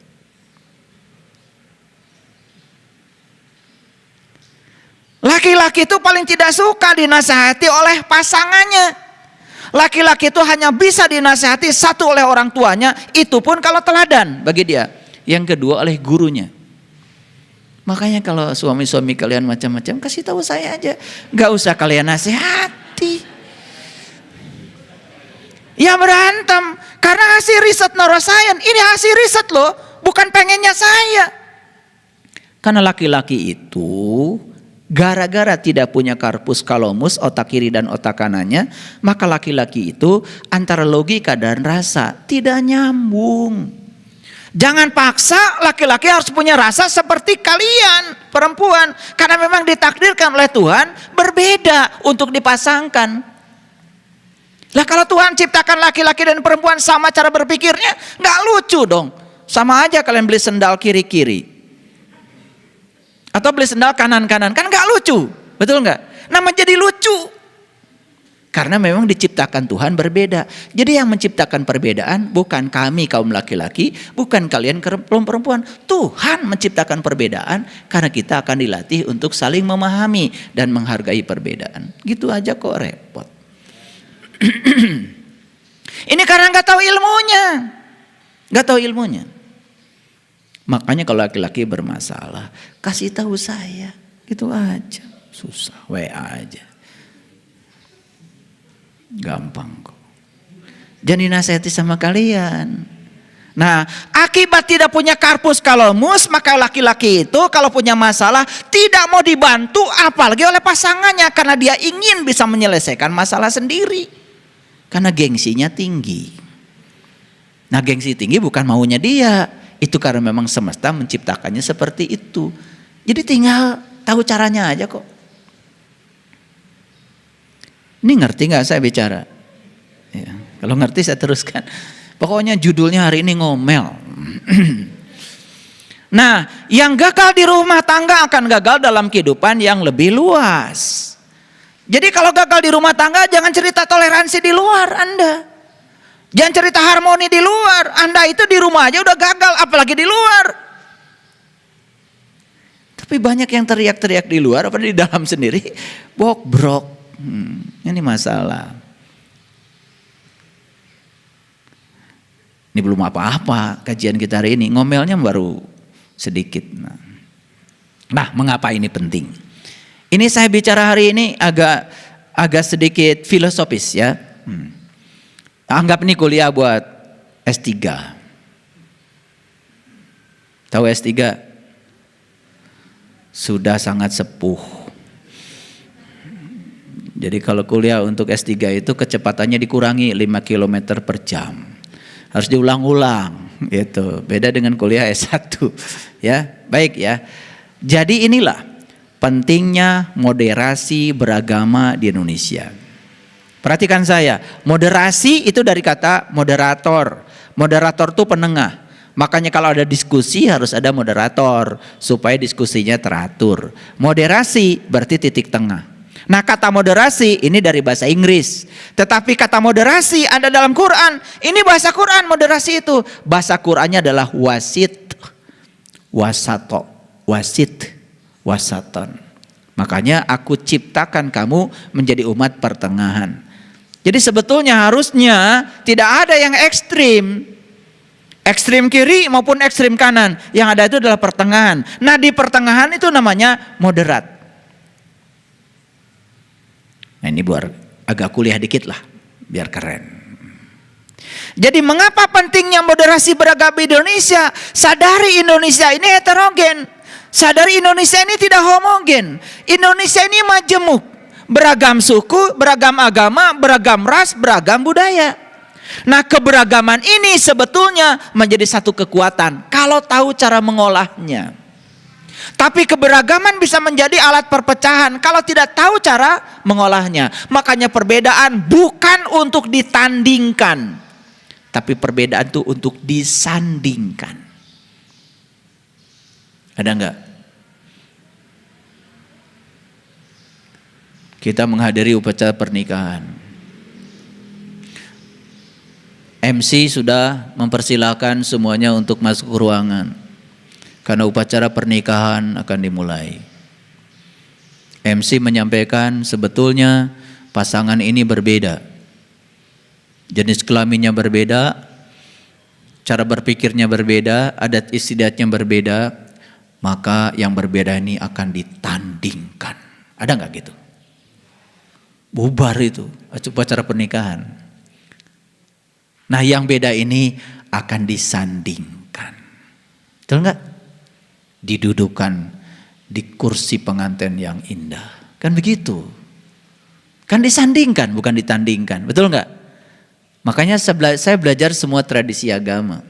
Laki-laki itu paling tidak suka dinasihati oleh pasangannya. Laki-laki itu hanya bisa dinasihati satu oleh orang tuanya, itu pun kalau teladan bagi dia. Yang kedua oleh gurunya. Makanya kalau suami-suami kalian macam-macam, kasih tahu saya aja. Gak usah kalian nasihati. Ya berantem. Karena hasil riset neuroscience, ini hasil riset loh. Bukan pengennya saya. Karena laki-laki itu gara-gara tidak punya corpus calomus, otak kiri dan otak kanannya, maka laki-laki itu antara logika dan rasa tidak nyambung. Jangan paksa laki-laki harus punya rasa seperti kalian perempuan, karena memang ditakdirkan oleh Tuhan berbeda untuk dipasangkan. Lah kalau Tuhan ciptakan laki-laki dan perempuan sama cara berpikirnya, nggak lucu dong. Sama aja kalian beli sendal kiri-kiri atau beli sendal kanan-kanan, kan gak lucu, betul gak? Nah menjadi lucu, karena memang diciptakan Tuhan berbeda. Jadi yang menciptakan perbedaan bukan kami kaum laki-laki, bukan kalian kaum perempuan. Tuhan menciptakan perbedaan karena kita akan dilatih untuk saling memahami dan menghargai perbedaan. Gitu aja kok repot. Ini karena gak tahu ilmunya. Gak tahu ilmunya. Makanya kalau laki-laki bermasalah, kasih tahu saya, gitu aja. Susah, WA aja. Gampang kok. Jadi nasihati sama kalian. Nah, akibat tidak punya corpus calomus, maka laki-laki itu kalau punya masalah tidak mau dibantu apalagi oleh pasangannya, karena dia ingin bisa menyelesaikan masalah sendiri. Karena gengsinya tinggi. Nah, gengsi tinggi bukan maunya dia. Itu karena memang semesta menciptakannya seperti itu. Jadi tinggal tahu caranya aja kok. Ini ngerti gak saya bicara? Ya, kalau ngerti saya teruskan. Pokoknya judulnya hari ini ngomel. Nah, yang gagal di rumah tangga akan gagal dalam kehidupan yang lebih luas. Jadi kalau gagal di rumah tangga, jangan cerita toleransi di luar Anda. Jangan cerita harmoni di luar. Anda itu di rumah aja udah gagal, apalagi di luar. Tapi banyak yang teriak-teriak di luar, apa di dalam sendiri, bobrok. Ini masalah. Ini belum apa-apa kajian kita hari ini, ngomelnya baru sedikit. Nah, mengapa ini penting? Ini saya bicara hari ini agak sedikit filosofis ya. Anggap ini kuliah buat S3. Tahu S3? Sudah sangat sepuh. Jadi kalau kuliah untuk S3 itu kecepatannya dikurangi 5 km per jam. Harus diulang-ulang gitu. Beda dengan kuliah S1 ya. Baik ya. Jadi inilah pentingnya moderasi beragama di Indonesia. Perhatikan saya, moderasi itu dari kata moderator. Moderator itu penengah. Makanya kalau ada diskusi harus ada moderator supaya diskusinya teratur. Moderasi berarti titik tengah. Nah, kata moderasi ini dari bahasa Inggris. Tetapi kata moderasi ada dalam Quran. Ini bahasa Quran moderasi itu. Bahasa Qurannya adalah wasit. Wasato. Wasit. Wasaton. Makanya aku ciptakan kamu menjadi umat pertengahan. Jadi sebetulnya harusnya tidak ada yang ekstrim. Ekstrim kiri maupun ekstrim kanan. Yang ada itu adalah pertengahan. Nah, di pertengahan itu namanya moderat. Nah, ini buat agak kuliah dikit lah, biar keren. Jadi mengapa pentingnya moderasi beragama di Indonesia? Sadari Indonesia ini heterogen. Sadari Indonesia ini tidak homogen. Indonesia ini majemuk. Beragam suku, beragam agama, beragam ras, beragam budaya. Nah, keberagaman ini sebetulnya menjadi satu kekuatan kalau tahu cara mengolahnya. Tapi keberagaman bisa menjadi alat perpecahan kalau tidak tahu cara mengolahnya. Makanya perbedaan bukan untuk ditandingkan, tapi perbedaan itu untuk disandingkan. Ada enggak? Kita menghadiri upacara pernikahan. MC sudah mempersilahkan semuanya untuk masuk ke ruangan. Karena upacara pernikahan akan dimulai. MC menyampaikan sebetulnya pasangan ini berbeda. Jenis kelaminnya berbeda, cara berpikirnya berbeda, adat istiadatnya berbeda, maka yang berbeda ini akan ditandingkan. Ada nggak gitu? Bubar itu upacara pernikahan. Nah, yang beda ini akan disandingkan. Betul nggak? Didudukan di kursi pengantin yang indah. Kan begitu. Kan disandingkan, bukan ditandingkan. Betul nggak? Makanya saya belajar semua tradisi agama.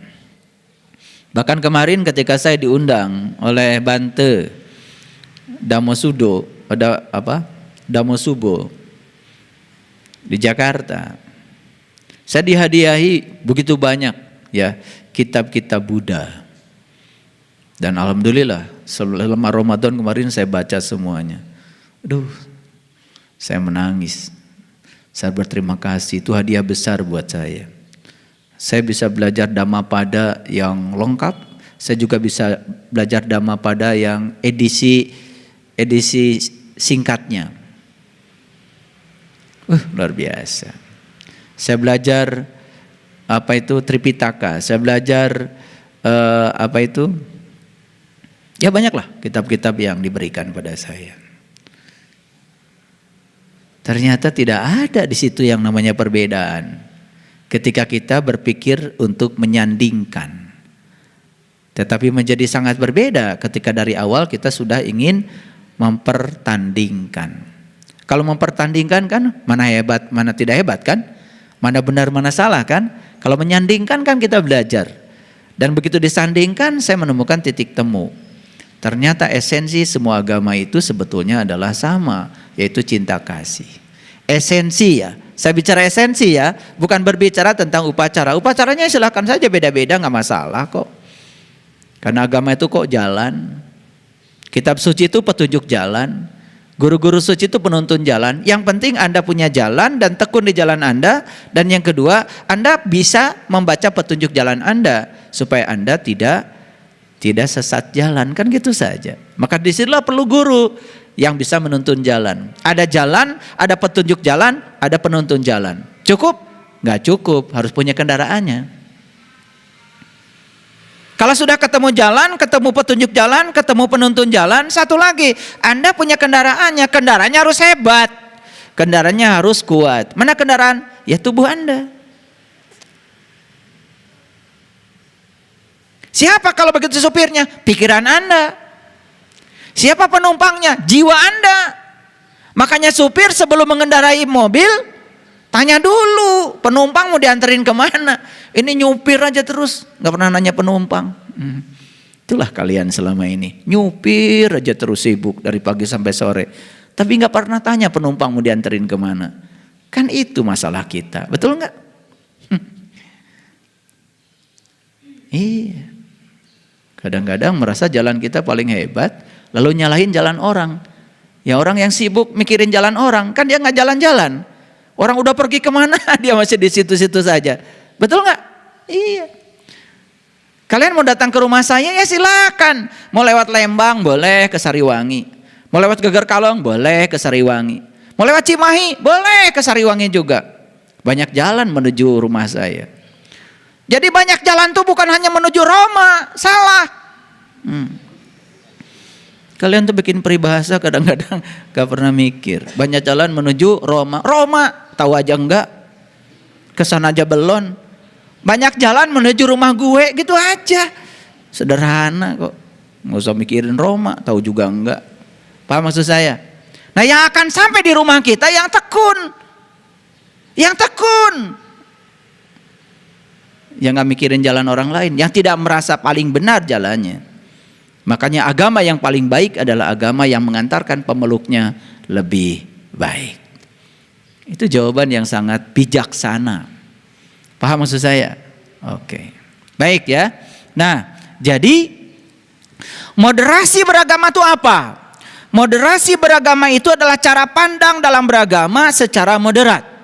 Bahkan kemarin ketika saya diundang oleh Bante Damosudo, ada apa? Damosubo di Jakarta. Saya dihadiahi begitu banyak ya kitab-kitab Buddha. Dan alhamdulillah selama Ramadan kemarin saya baca semuanya. Aduh, saya menangis. Saya berterima kasih, itu hadiah besar buat saya. Saya bisa belajar Dhammapada yang lengkap. Saya juga bisa belajar Dhammapada yang edisi singkatnya. Luar biasa. Saya belajar apa itu Tripitaka. Saya belajar apa itu? Ya banyaklah kitab-kitab yang diberikan pada saya. Ternyata tidak ada di situ yang namanya perbedaan. Ketika kita berpikir untuk menyandingkan. Tetapi menjadi sangat berbeda ketika dari awal kita sudah ingin mempertandingkan. Kalau mempertandingkan kan mana hebat, mana tidak hebat kan? Mana benar, mana salah kan? Kalau menyandingkan kan kita belajar. Dan begitu disandingkan saya menemukan titik temu. Ternyata esensi semua agama itu sebetulnya adalah sama, yaitu cinta kasih. Esensi ya, saya bicara esensi ya, bukan berbicara tentang upacara. Upacaranya silakan saja beda-beda, nggak masalah kok. Karena agama itu kok jalan. Kitab suci itu petunjuk jalan. Guru-guru suci itu penuntun jalan. Yang penting Anda punya jalan dan tekun di jalan Anda. Dan yang kedua, Anda bisa membaca petunjuk jalan Anda supaya Anda tidak sesat jalan. Kan gitu saja. Maka disinilah perlu guru yang bisa menuntun jalan. Ada jalan, ada petunjuk jalan, ada penuntun jalan. Cukup? Nggak cukup, harus punya kendaraannya. Kalau sudah ketemu jalan, ketemu petunjuk jalan, ketemu penuntun jalan, satu lagi, Anda punya kendaraannya. Kendaraannya harus hebat, kendaraannya harus kuat. Mana kendaraan? Ya tubuh Anda. Siapa kalau begitu supirnya? Pikiran Anda. Siapa penumpangnya? Jiwa Anda. Makanya supir sebelum mengendarai mobil, tanya dulu, penumpang mau dianterin kemana? Ini nyupir aja terus, nggak pernah nanya penumpang. Itulah kalian selama ini, nyupir aja terus sibuk dari pagi sampai sore. Tapi nggak pernah tanya penumpang mau dianterin kemana. Kan itu masalah kita, betul nggak? Iya. Kadang-kadang merasa jalan kita paling hebat, lalu nyalahin jalan orang. Ya orang yang sibuk mikirin jalan orang, kan dia nggak jalan-jalan. Orang udah pergi kemana, dia masih di situ-situ saja. Betul nggak? Iya. Kalian mau datang ke rumah saya, ya silakan. Mau lewat Lembang, boleh ke Sariwangi. Mau lewat Geger Kalong, boleh ke Sariwangi. Mau lewat Cimahi, boleh ke Sariwangi juga. Banyak jalan menuju rumah saya. Jadi banyak jalan tuh bukan hanya menuju Roma, salah. Kalian tuh bikin peribahasa kadang-kadang gak pernah mikir. Banyak jalan menuju Roma. Roma, tahu aja enggak? Kesana aja belum. Banyak jalan menuju rumah gue, gitu aja. Sederhana kok. Nggak usah mikirin Roma, tahu juga enggak. Paham maksud saya? Nah yang akan sampai di rumah kita yang tekun. Yang tekun. Yang gak mikirin jalan orang lain. Yang tidak merasa paling benar jalannya. Makanya agama yang paling baik adalah agama yang mengantarkan pemeluknya lebih baik. Itu jawaban yang sangat bijaksana. Paham maksud saya? Oke. Baik ya. Nah, jadi moderasi beragama itu apa? Moderasi beragama itu adalah cara pandang dalam beragama secara moderat.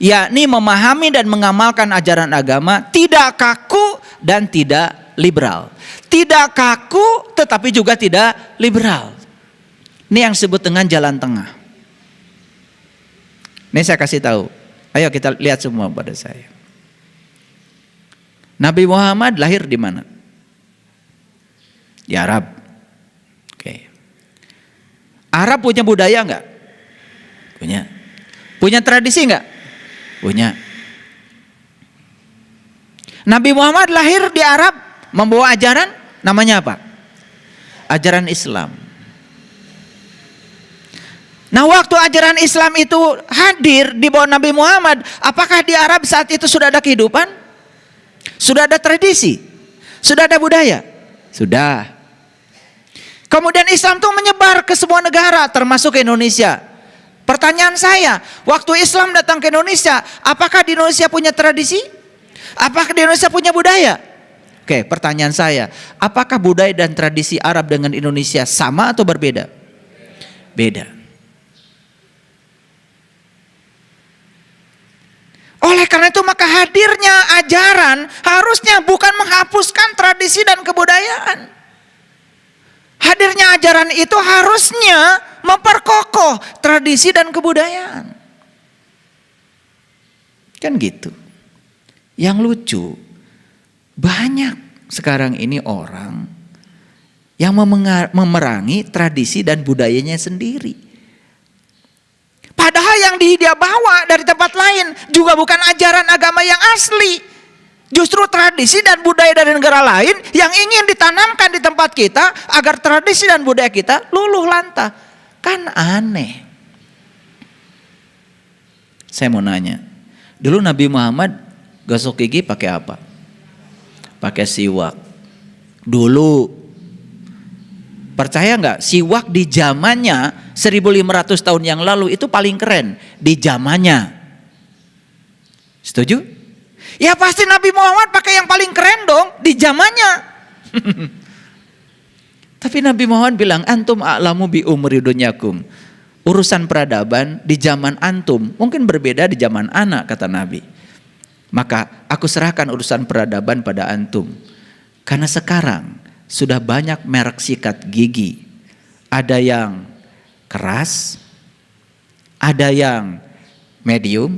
Yakni memahami dan mengamalkan ajaran agama tidak kaku dan tidak liberal. Tidak kaku tetapi juga tidak liberal. Ini yang disebut dengan jalan tengah. Ini saya kasih tahu. Ayo kita lihat semua pada saya. Nabi Muhammad lahir di mana? Di Arab. Oke. Arab punya budaya enggak? Punya. Punya tradisi enggak? Punya. Nabi Muhammad lahir di Arab membawa ajaran namanya apa? Ajaran Islam. Nah waktu ajaran Islam itu hadir di bawah Nabi Muhammad, apakah di Arab saat itu sudah ada kehidupan? Sudah ada tradisi? Sudah ada budaya? Sudah. Kemudian Islam itu menyebar ke semua negara termasuk ke Indonesia. Pertanyaan saya, waktu Islam datang ke Indonesia, apakah di Indonesia punya tradisi? Apakah di Indonesia punya budaya? Oke, pertanyaan saya, apakah budaya dan tradisi Arab dengan Indonesia sama atau berbeda? Beda. Oleh karena itu maka hadirnya ajaran harusnya bukan menghapuskan tradisi dan kebudayaan. Hadirnya ajaran itu harusnya memperkokoh tradisi dan kebudayaan. Kan gitu. Yang lucu, banyak sekarang ini orang yang memerangi tradisi dan budayanya sendiri. Padahal yang dia bawa dari tempat lain juga bukan ajaran agama yang asli. Justru tradisi dan budaya dari negara lain yang ingin ditanamkan di tempat kita agar tradisi dan budaya kita luluh lantah. Kan aneh. Saya mau nanya, dulu Nabi Muhammad gosok gigi pakai apa? Pakai siwak. Dulu. Percaya nggak? Siwak di zamannya 1500 tahun yang lalu itu paling keren. Di zamannya. Setuju? Ya pasti Nabi Muhammad pakai yang paling keren dong di zamannya. Tapi Nabi Muhammad bilang, antum a'lamu bi umri dunyakum. Urusan peradaban di zaman antum mungkin berbeda di zaman anak, kata Nabi. Maka aku serahkan urusan peradaban pada antum. Karena sekarang sudah banyak merek sikat gigi. Ada yang keras, ada yang medium,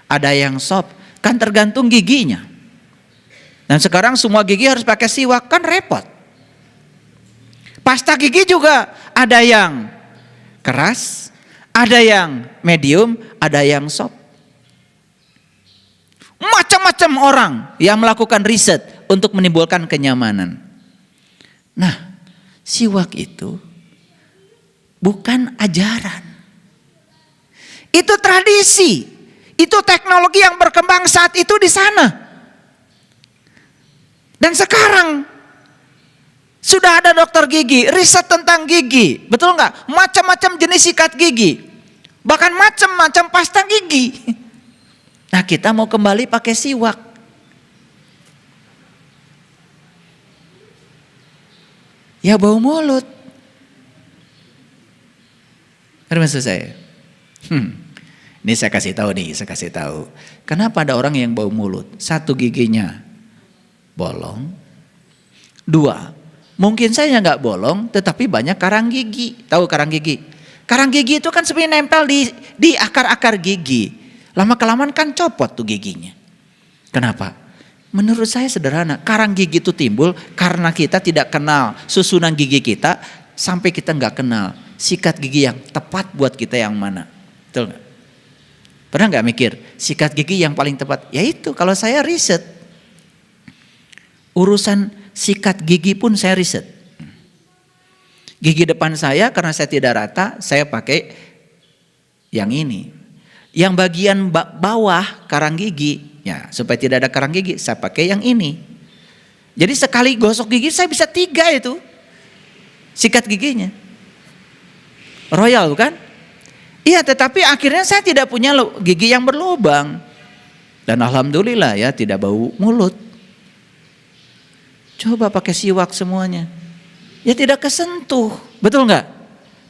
ada yang soft. Kan tergantung giginya. Dan sekarang semua gigi harus pakai siwak, kan repot. Pasta gigi juga ada yang keras, ada yang medium, ada yang soft. Macam-macam orang yang melakukan riset untuk menimbulkan kenyamanan. Nah, siwak itu bukan ajaran. Itu tradisi. Itu teknologi yang berkembang saat itu di sana. Dan sekarang sudah ada dokter gigi, riset tentang gigi, betul nggak? Macam-macam jenis sikat gigi, bahkan macam-macam pasta gigi. Nah, kita mau kembali pakai siwak. Ya bau mulut. Ada maksud saya? Ini saya kasih tahu nih, saya kasih tahu. Kenapa ada orang yang bau mulut? Satu, giginya bolong. Dua, mungkin saya nggak bolong, tetapi banyak karang gigi. Tahu karang gigi? Karang gigi itu kan sebenarnya nempel di akar-akar gigi. Lama-kelamaan kan copot tuh giginya. Kenapa? Menurut saya sederhana. Karang gigi itu timbul karena kita tidak kenal susunan gigi kita, sampai kita nggak kenal sikat gigi yang tepat buat kita yang mana. Betul nggak? Pernah nggak mikir sikat gigi yang paling tepat? Ya itu, kalau saya riset. Urusan sikat gigi pun saya riset. Gigi depan saya karena saya tidak rata, saya pakai yang ini. Yang bagian bawah karang gigi, ya supaya tidak ada karang gigi, saya pakai yang ini. Jadi sekali gosok gigi saya bisa 3 itu sikat giginya. Royal bukan? Iya, tetapi akhirnya saya tidak punya gigi yang berlubang. Dan alhamdulillah ya, tidak bau mulut. Coba pakai siwak semuanya. Ya tidak kesentuh. Betul nggak?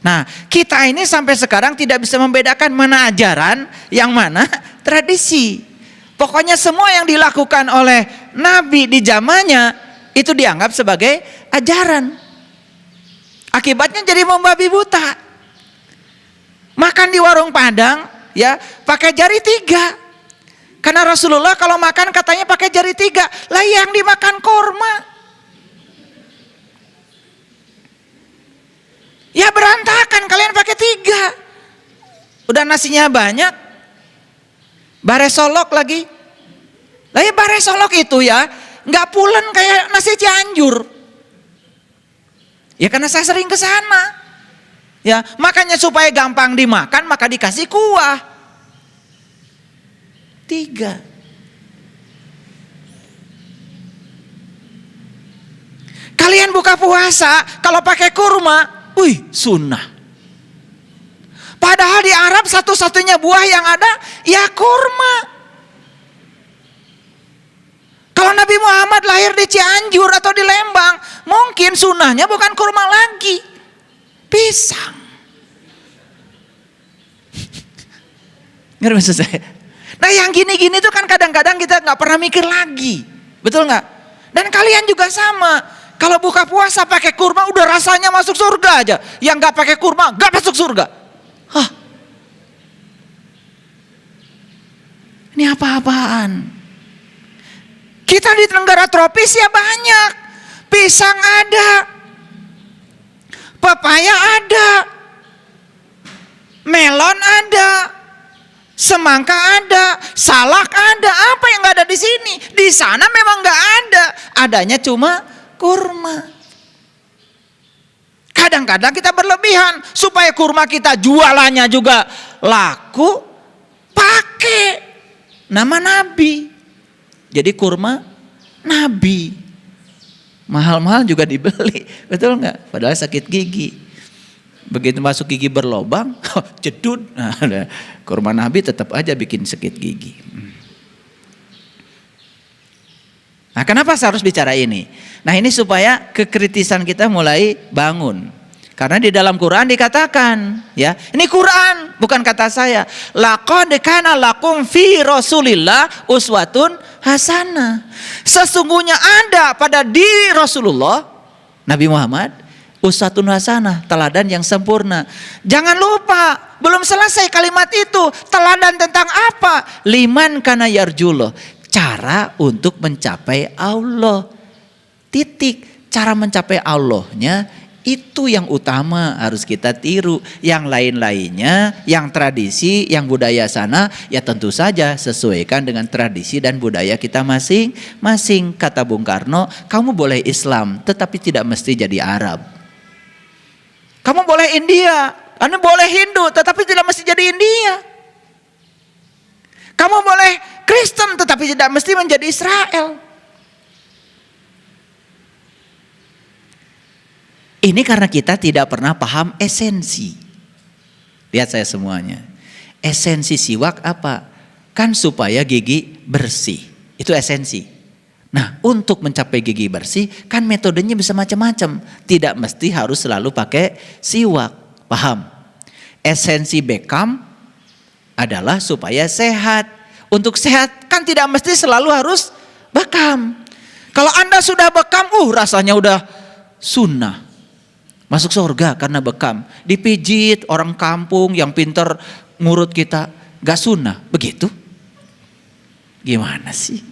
Nah, kita ini sampai sekarang tidak bisa membedakan mana ajaran, yang mana tradisi. Pokoknya semua yang dilakukan oleh Nabi di zamannya itu dianggap sebagai ajaran. Akibatnya jadi membabi buta. Makan di warung Padang ya pakai jari 3. Karena Rasulullah kalau makan katanya pakai jari 3. Lah yang dimakan korma. Ya berantakan kalian pakai 3. Udah nasinya banyak. Bare solok lagi. Lah ya bare solok itu ya nggak pulen kayak nasi Cianjur. Ya karena saya sering ke sana. Ya, makanya supaya gampang dimakan maka dikasih kuah. 3. Kalian buka puasa kalau pakai kurma, sunnah. Padahal di Arab satu-satunya buah yang ada ya kurma. Kalau Nabi Muhammad lahir di Cianjur atau di Lembang, mungkin sunnahnya bukan kurma lagi, pisang. Ngerti maksud saya? Nah yang gini-gini tuh kan kadang-kadang kita nggak pernah mikir lagi, betul nggak? Dan kalian juga sama. Kalau buka puasa pakai kurma udah rasanya masuk surga aja. Yang nggak pakai kurma nggak masuk surga. Hah? Ini apa-apaan? Kita di negara tropis ya banyak. Pisang ada. Pepaya ada. Melon ada. Semangka ada. Salak ada. Apa yang nggak ada di sini? Di sana memang nggak ada. Adanya cuma kurma. Kadang-kadang kita berlebihan supaya kurma kita jualannya juga laku, pakai nama Nabi. Jadi kurma Nabi. Mahal-mahal juga dibeli, betul nggak? Padahal sakit gigi. Begitu masuk gigi berlobang, jedut. Nah, kurma Nabi tetap aja bikin sakit gigi. Nah, kenapa saya harus bicara ini? Nah, ini supaya kekritisan kita mulai bangun. Karena di dalam Quran dikatakan, ya, ini Quran, bukan kata saya. Laqad kana lakum fi Rasulillah uswatun hasanah. Sesungguhnya ada pada diri Rasulullah, Nabi Muhammad, uswatun hasanah, teladan yang sempurna. Jangan lupa, belum selesai kalimat itu. Teladan tentang apa? Liman kana yarjullah. Cara untuk mencapai Allah. Titik. Cara mencapai Allahnya itu yang utama harus kita tiru. Yang lain-lainnya, yang tradisi, yang budaya sana, ya tentu saja sesuaikan dengan tradisi dan budaya kita masing-masing. Kata Bung Karno, kamu boleh Islam tetapi tidak mesti jadi Arab. Kamu boleh India, kamu boleh Hindu tetapi tidak mesti jadi India. Kamu boleh Kristen tetapi tidak mesti menjadi Israel. Ini karena kita tidak pernah paham esensi. Lihat saya semuanya. Esensi siwak apa? Kan supaya gigi bersih. Itu esensi. Nah, untuk mencapai gigi bersih kan metodenya bisa macam-macam. Tidak mesti harus selalu pakai siwak. Paham? Esensi Beckham adalah supaya sehat. Untuk sehat kan tidak mesti selalu harus bekam. Kalau Anda sudah bekam, rasanya udah sunnah. Masuk surga karena bekam. Dipijit orang kampung yang pintar ngurut kita, gak sunnah. Begitu? Gimana sih?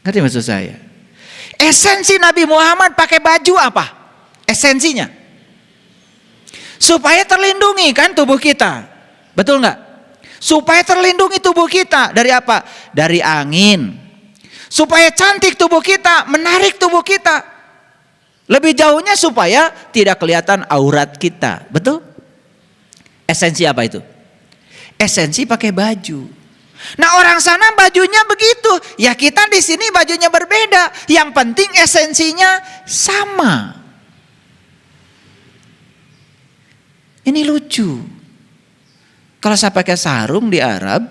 Ngerti maksud saya? Esensi Nabi Muhammad pakai baju apa? Esensinya supaya terlindungi kan tubuh kita. Betul nggak? Supaya terlindungi tubuh kita dari apa? Dari angin. Supaya cantik tubuh kita, menarik tubuh kita. Lebih jauhnya supaya tidak kelihatan aurat kita. Betul? Esensi apa itu? Esensi pakai baju. Nah, orang sana bajunya begitu. Ya kita di sini bajunya berbeda. Yang penting esensinya sama. Ini lucu. Kalau saya pakai sarung di Arab,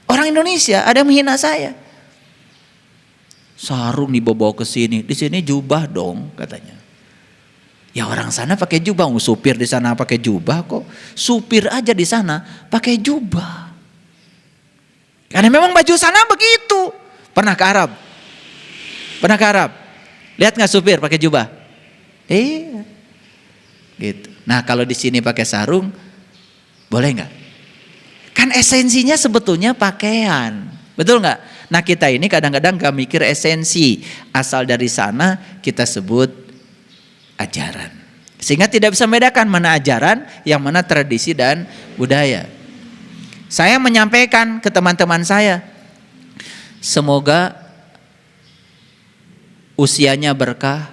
orang Indonesia ada yang menghina saya. Sarung dibawa ke sini, di sini jubah dong katanya. Ya orang sana pakai jubah, supir di sana pakai jubah kok. Supir aja di sana pakai jubah. Karena memang baju sana begitu. Pernah ke Arab? Pernah ke Arab? Lihat nggak supir pakai jubah? Iya. Gitu. Nah kalau di sini pakai sarung, boleh nggak? Kan esensinya sebetulnya pakaian, betul nggak? Nah kita ini kadang-kadang gak mikir esensi, asal dari sana kita sebut ajaran. Sehingga tidak bisa membedakan mana ajaran, yang mana tradisi dan budaya. Saya menyampaikan ke teman-teman saya, semoga usianya berkah,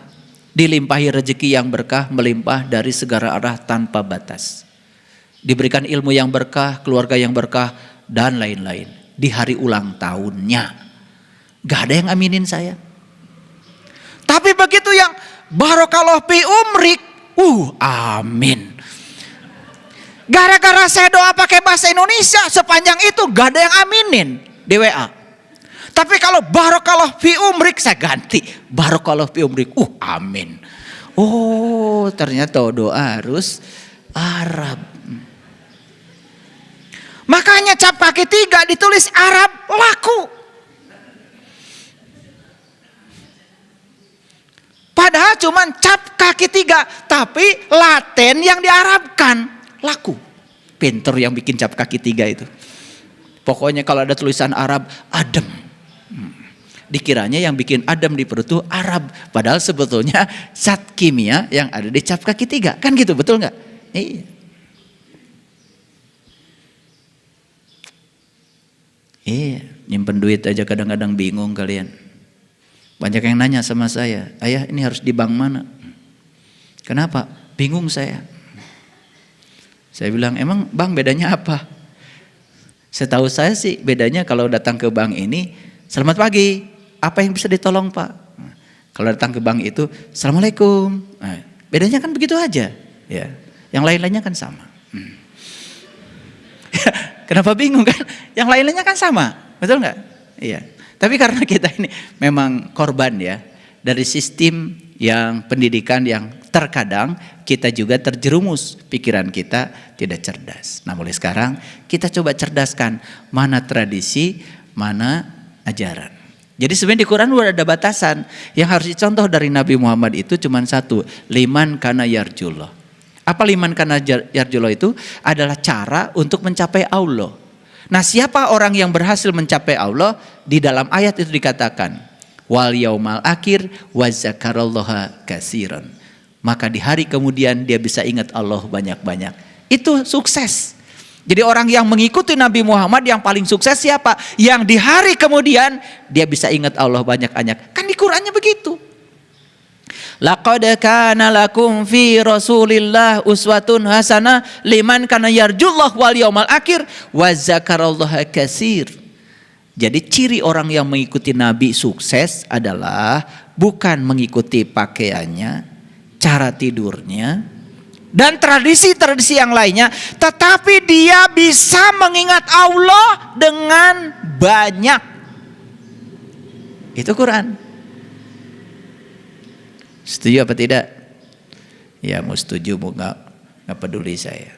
dilimpahi rezeki yang berkah, melimpah dari segala arah tanpa batas. Diberikan ilmu yang berkah, keluarga yang berkah, dan lain-lain. Di hari ulang tahunnya. Gak ada yang aminin saya. Tapi begitu yang barokallah fi umrik, amin. Gara-gara saya doa pakai bahasa Indonesia, sepanjang itu gak ada yang aminin di WA. Tapi kalau barokallah fi umrik, saya ganti. Barokallah fi umrik, amin. Oh ternyata doa harus Arab. Makanya cap kaki 3 ditulis Arab laku. Padahal cuman cap kaki 3, tapi Latin yang diarabkan laku. Pinter yang bikin cap kaki 3 itu. Pokoknya kalau ada tulisan Arab, adem. Dikiranya yang bikin adem di perut itu Arab. Padahal sebetulnya zat kimia yang ada di cap kaki 3. Kan gitu, betul nggak? Iya. Iya, nyimpen duit aja kadang-kadang bingung kalian. Banyak yang nanya sama saya, ayah ini harus di bank mana? Kenapa? Bingung saya. Saya bilang, emang bank bedanya apa? Setahu saya sih bedanya kalau datang ke bank ini, selamat pagi, apa yang bisa ditolong Pak? Kalau datang ke bank itu, assalamualaikum. Nah, bedanya kan begitu aja. Ya, yang lain-lainnya kan sama. Kenapa bingung kan? Yang lain-lainnya kan sama. Betul nggak? Iya. Tapi karena kita ini memang korban ya dari sistem yang pendidikan yang terkadang kita juga terjerumus, pikiran kita tidak cerdas. Nah mulai sekarang kita coba cerdaskan mana tradisi, mana ajaran. Jadi sebenarnya di Quran udah ada batasan. Yang harus dicontoh dari Nabi Muhammad itu cuma satu, liman kana yarjullah. Apa liman kana yarjullah itu? Adalah cara untuk mencapai Allah. Nah siapa orang yang berhasil mencapai Allah? Di dalam ayat itu dikatakan wal yaumal akhir wa zakarallaha katsiran. Maka di hari kemudian dia bisa ingat Allah banyak-banyak. Itu sukses. Jadi orang yang mengikuti Nabi Muhammad yang paling sukses siapa? Yang di hari kemudian dia bisa ingat Allah banyak-banyak. Kan di Qur'annya begitu. Laqad kana lakum fi Rasulillah uswatun hasanah liman kana yarjullah wal yaumal akhir wa zakarallaha katsir. Jadi ciri orang yang mengikuti Nabi sukses adalah bukan mengikuti pakaiannya, cara tidurnya, dan tradisi-tradisi yang lainnya, tetapi dia bisa mengingat Allah dengan banyak. Itu Quran. Setuju apa tidak? Ya mau setuju mau nggak peduli saya.